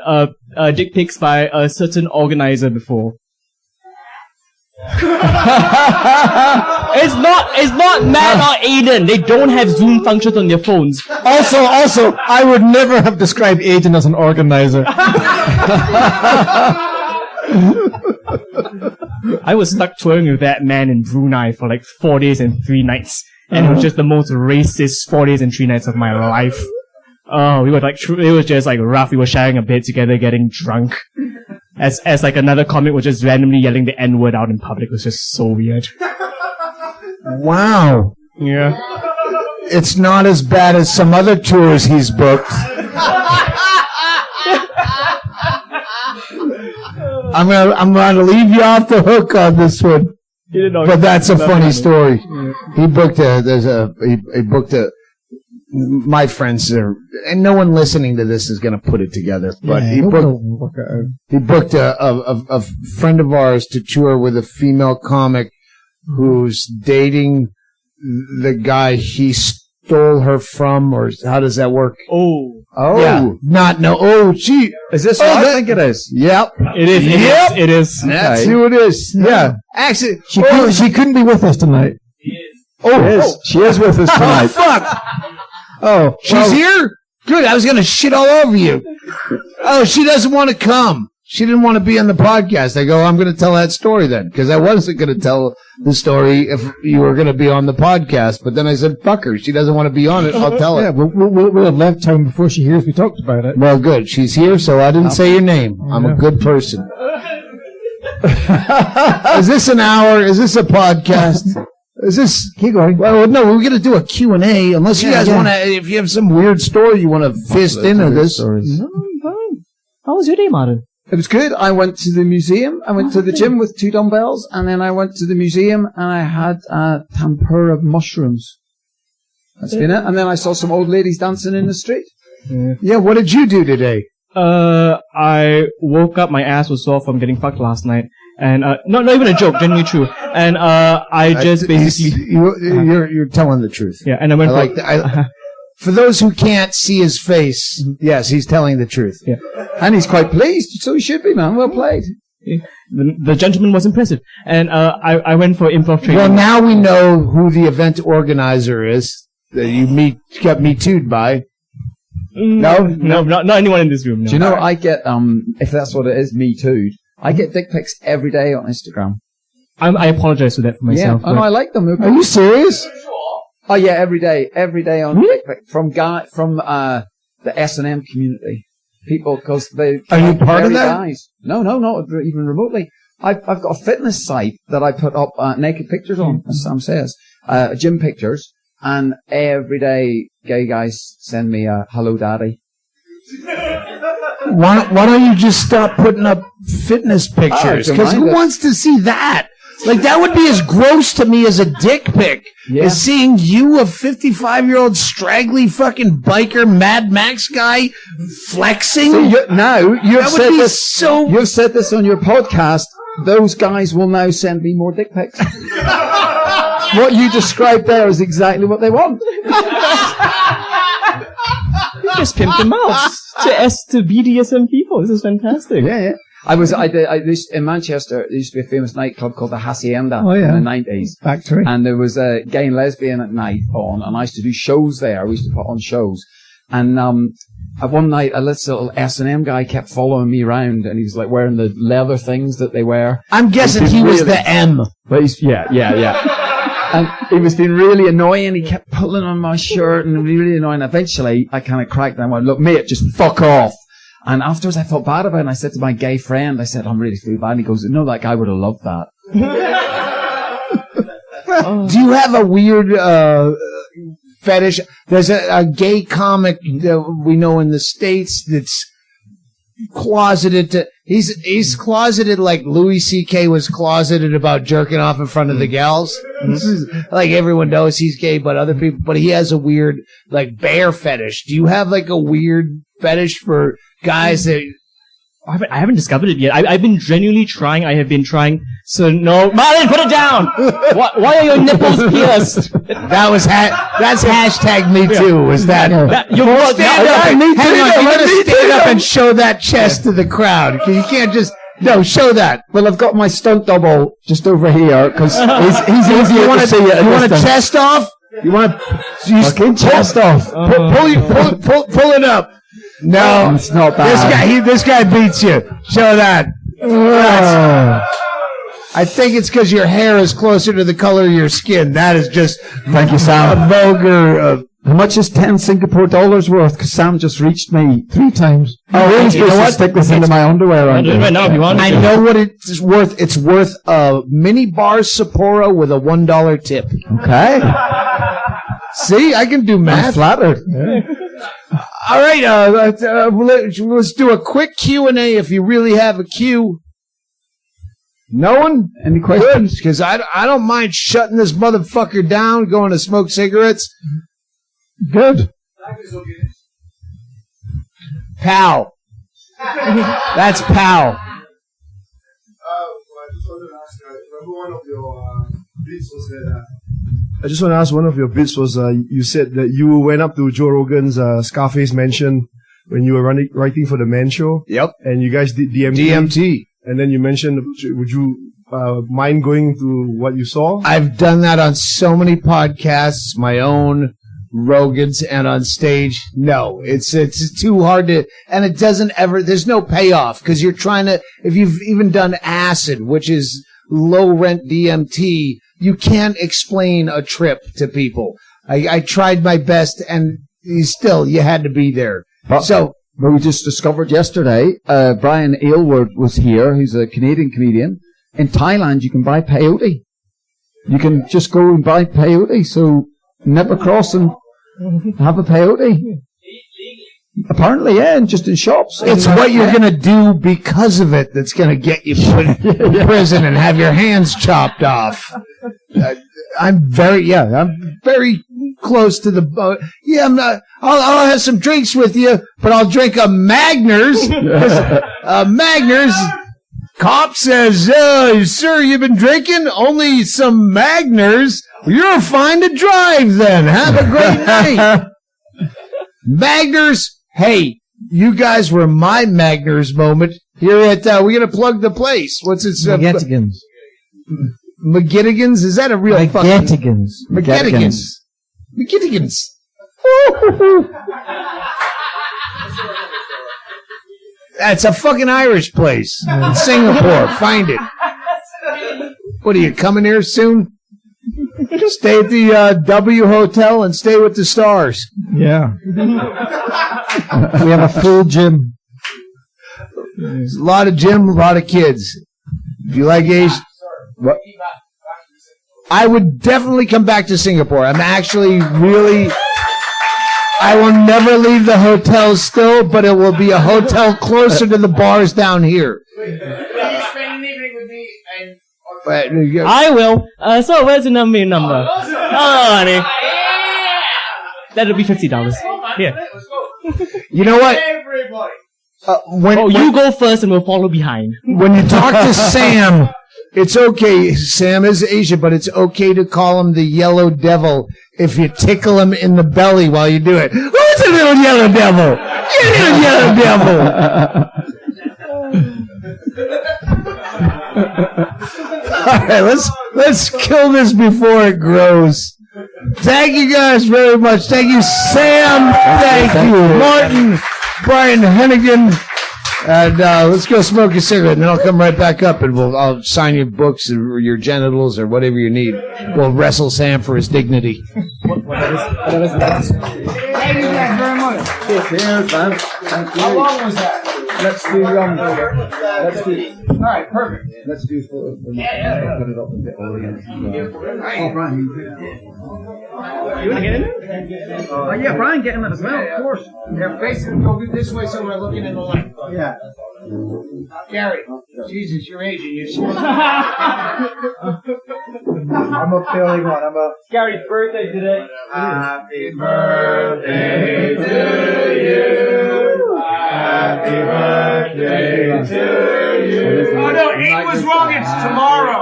dick pics by a certain organizer before. It's not Matt or Aidan. They don't have Zoom functions on their phones. Also, I would never have described Aidan as an organizer. I was stuck touring with that man in Brunei for like 4 days and 3 nights. And it was just the most racist 4 days and 3 nights of my life. Oh, we were like, it was just like rough. We were sharing a bed together, getting drunk. As like another comic was just randomly yelling the N-word out in public. It was just so weird. Wow. Yeah. It's not as bad as some other tours he's booked. I'm gonna leave you off the hook on this one. But that's a funny story. Yeah. He booked my friends are, and no one listening to this is going to put it together, but he booked a friend of ours to tour with a female comic who's dating the guy he stole her from, or how does that work? Oh. Yeah. Gee. Is this what I think it is? Yep. It is. It is. That's who it is. Yeah. Actually, she couldn't be with us tonight. She is with us tonight. Oh, fuck. Oh, she's here? Good. I was going to shit all over you. Oh, she doesn't want to come. She didn't want to be on the podcast. I go, I'm going to tell that story then, because I wasn't going to tell the story if you were going to be on the podcast. But then I said, fuck her. She doesn't want to be on it. I'll tell her. Yeah, we'll have left town before she hears we talked about it. Well, good. She's here, so I didn't say your name. I'm a good person. Is this an hour? Is this a podcast? Is this... Keep going. Well, no, we're going to do a Q&A, unless you guys want to... If you have some weird story you want to fist into this. No, I'm fine. How was your day, Martin? It was good. I went to the museum. I went to the gym with 2 dumbbells, and then I went to the museum and I had tempura mushrooms. That's been it. And then I saw some old ladies dancing in the street. Yeah, what did you do today? I woke up, my ass was sore from getting fucked last night. And, not even a joke, genuinely true. And, I just basically... You're telling the truth. Yeah, and I went for those who can't see his face, yes, he's telling the truth. Yeah. And he's quite pleased, so he should be, man. Well played. The gentleman was impressive. And, I went for improv training. Well, now we know who the event organizer is that you got Me Too'd by. No, not anyone in this room. No. Do you know, I get, if that's what it is, Me Too'd, I get dick pics every day on Instagram. I apologize for that for myself. Yeah, I like them. Are you serious? Oh yeah, every day on dick pic from the S&M community. People, because they are you part of that? Guys. No, not even remotely. I've got a fitness site that I put up naked pictures on, as Sam says, gym pictures, and every day gay guys send me a hello daddy. Why don't you just stop putting up fitness pictures? Because who wants to see that? Like, that would be as gross to me as a dick pic. Yeah. As seeing you, a 55-year-old straggly fucking biker Mad Max guy, flexing. So you've said this on your podcast. Those guys will now send me more dick pics. What you described there is exactly what they want. You just pimped them out to BDSM people. This is fantastic. Yeah. I used in Manchester, there used to be a famous nightclub called the Hacienda in the 90s. Factory. And there was a gay and lesbian at night on, and I used to do shows there. We used to put on shows. And, one night, a little S&M guy kept following me around, and he was like wearing the leather things that they wear. I'm guessing he was the M. But yeah. And he was being really annoying. He kept pulling on my shirt and really annoying. Eventually, I kind of cracked and I went, look, mate, just fuck off. And afterwards, I felt bad about it. And I said to my gay friend, I said, I'm really feeling bad. And he goes, no, that guy would have loved that. Do you have a weird fetish? There's a gay comic that we know in the States that's closeted he's closeted like Louis C.K. was closeted about jerking off in front of the gals. Like everyone knows he's gay, but other people, but he has a weird like bear fetish. Do you have like a weird fetish for guys that? I haven't discovered it yet. I've been genuinely trying. I have been trying. So no, Marlon, put it down. Why are your nipples pierced? That's hashtag me too. Was that? You stand up. Hang on, you gotta stand up and show that chest to the crowd. You can't just show that. Well, I've got my stunt double just over here because he's easier to see it. You want a chest off? You want to chest off? Pull it up. No, it's not bad. This guy beats you. Show that. I think it's because your hair is closer to the color of your skin. That is just thank you, Sam. A vulgar. How much is 10 Singapore dollars worth? Because Sam just reached me 3 times. Oh, really? You know what? Stick this into my underwear. I'll do it right now if you want. I know what it's worth. It's worth a mini bar Sapporo with a $1 tip. Okay. See, I can do math. I'm flattered. All right, let's do a quick Q&A if you really have a Q. No one? Any questions? Because I don't mind shutting this motherfucker down, going to smoke cigarettes. Good. Pal. That's pal. I just wanted to ask, remember one of your beats was that... I just want to ask, one of your bits was you said that you went up to Joe Rogan's Scarface Mansion when you were writing for the Man Show. Yep. And you guys did DMT. And then you mentioned, would you mind going to what you saw? I've done that on so many podcasts, my own, Rogan's, and on stage. No, it's too hard to, and it doesn't ever, there's no payoff because you're trying to, if you've even done acid, which is low rent DMT, you can't explain a trip to people. I tried my best, and you had to be there. But we just discovered yesterday, Brian Aylward was here. He's a Canadian comedian. In Thailand, you can buy peyote. You can just go and buy peyote. So nip across and have a peyote. Apparently, yeah, and just in shops. It's what you're going to do because of it that's going to get you put in prison and have your hands chopped off. I'm very close to the boat. Yeah, I'm not. I'll have some drinks with you, but I'll drink a Magners. Magners. Cop says, sir, you've been drinking? Only some Magners? You're fine to drive then. Have a great night. Magners. Hey, you guys were my Magners moment here at, we're going to plug the place. What's it? Mcgettigans. Mcgettigans? Is that a real Mcgettigans. Mcgettigans. Mcgettigans. That's a fucking Irish place in Singapore. Find it. What, are you coming here soon? Stay at the W Hotel and stay with the stars. Yeah. We have a full gym. There's a lot of gym, a lot of kids. If you like Asian... What? I would definitely come back to Singapore. I'm actually really... I will never leave the hotel still, but it will be a hotel closer to the bars down here. Will you spend an evening with me and... I will. So where's the number? Oh, honey. That'll be $50. Here. Let's go. You know what? Everybody. You go first and we'll follow behind. When you talk to Sam, it's okay. Sam is Asian, but it's okay to call him the yellow devil if you tickle him in the belly while you do it. Who's a little yellow devil? You little yellow devil. All right, let's kill this before it grows. Thank you guys very much. Thank you, Sam. Thank you, Martin, Brian, Hennigan. And let's go smoke a cigarette, and then I'll come right back up, and I'll sign your books or your genitals or whatever you need. We'll wrestle Sam for his dignity. Thank you guys very much. Cheers, man. Thank you. How long was that? Let's do, All right, perfect. let's do, Yeah. put it up a bit all again. Yeah. Oh, Brian, You want to get in? Oh yeah, Brian, get in it as well, of course. They're facing go this way so we're looking in the light. Yeah. Gary, Jesus, you're aging. You're I'm up the only one. Gary's birthday today. Happy birthday to you. Happy birthday to you. Oh no, 8 was wrong. It's tomorrow.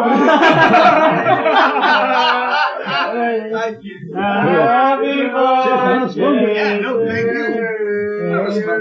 Thank you. Happy birthday. Yeah, no, thank you. That was fun.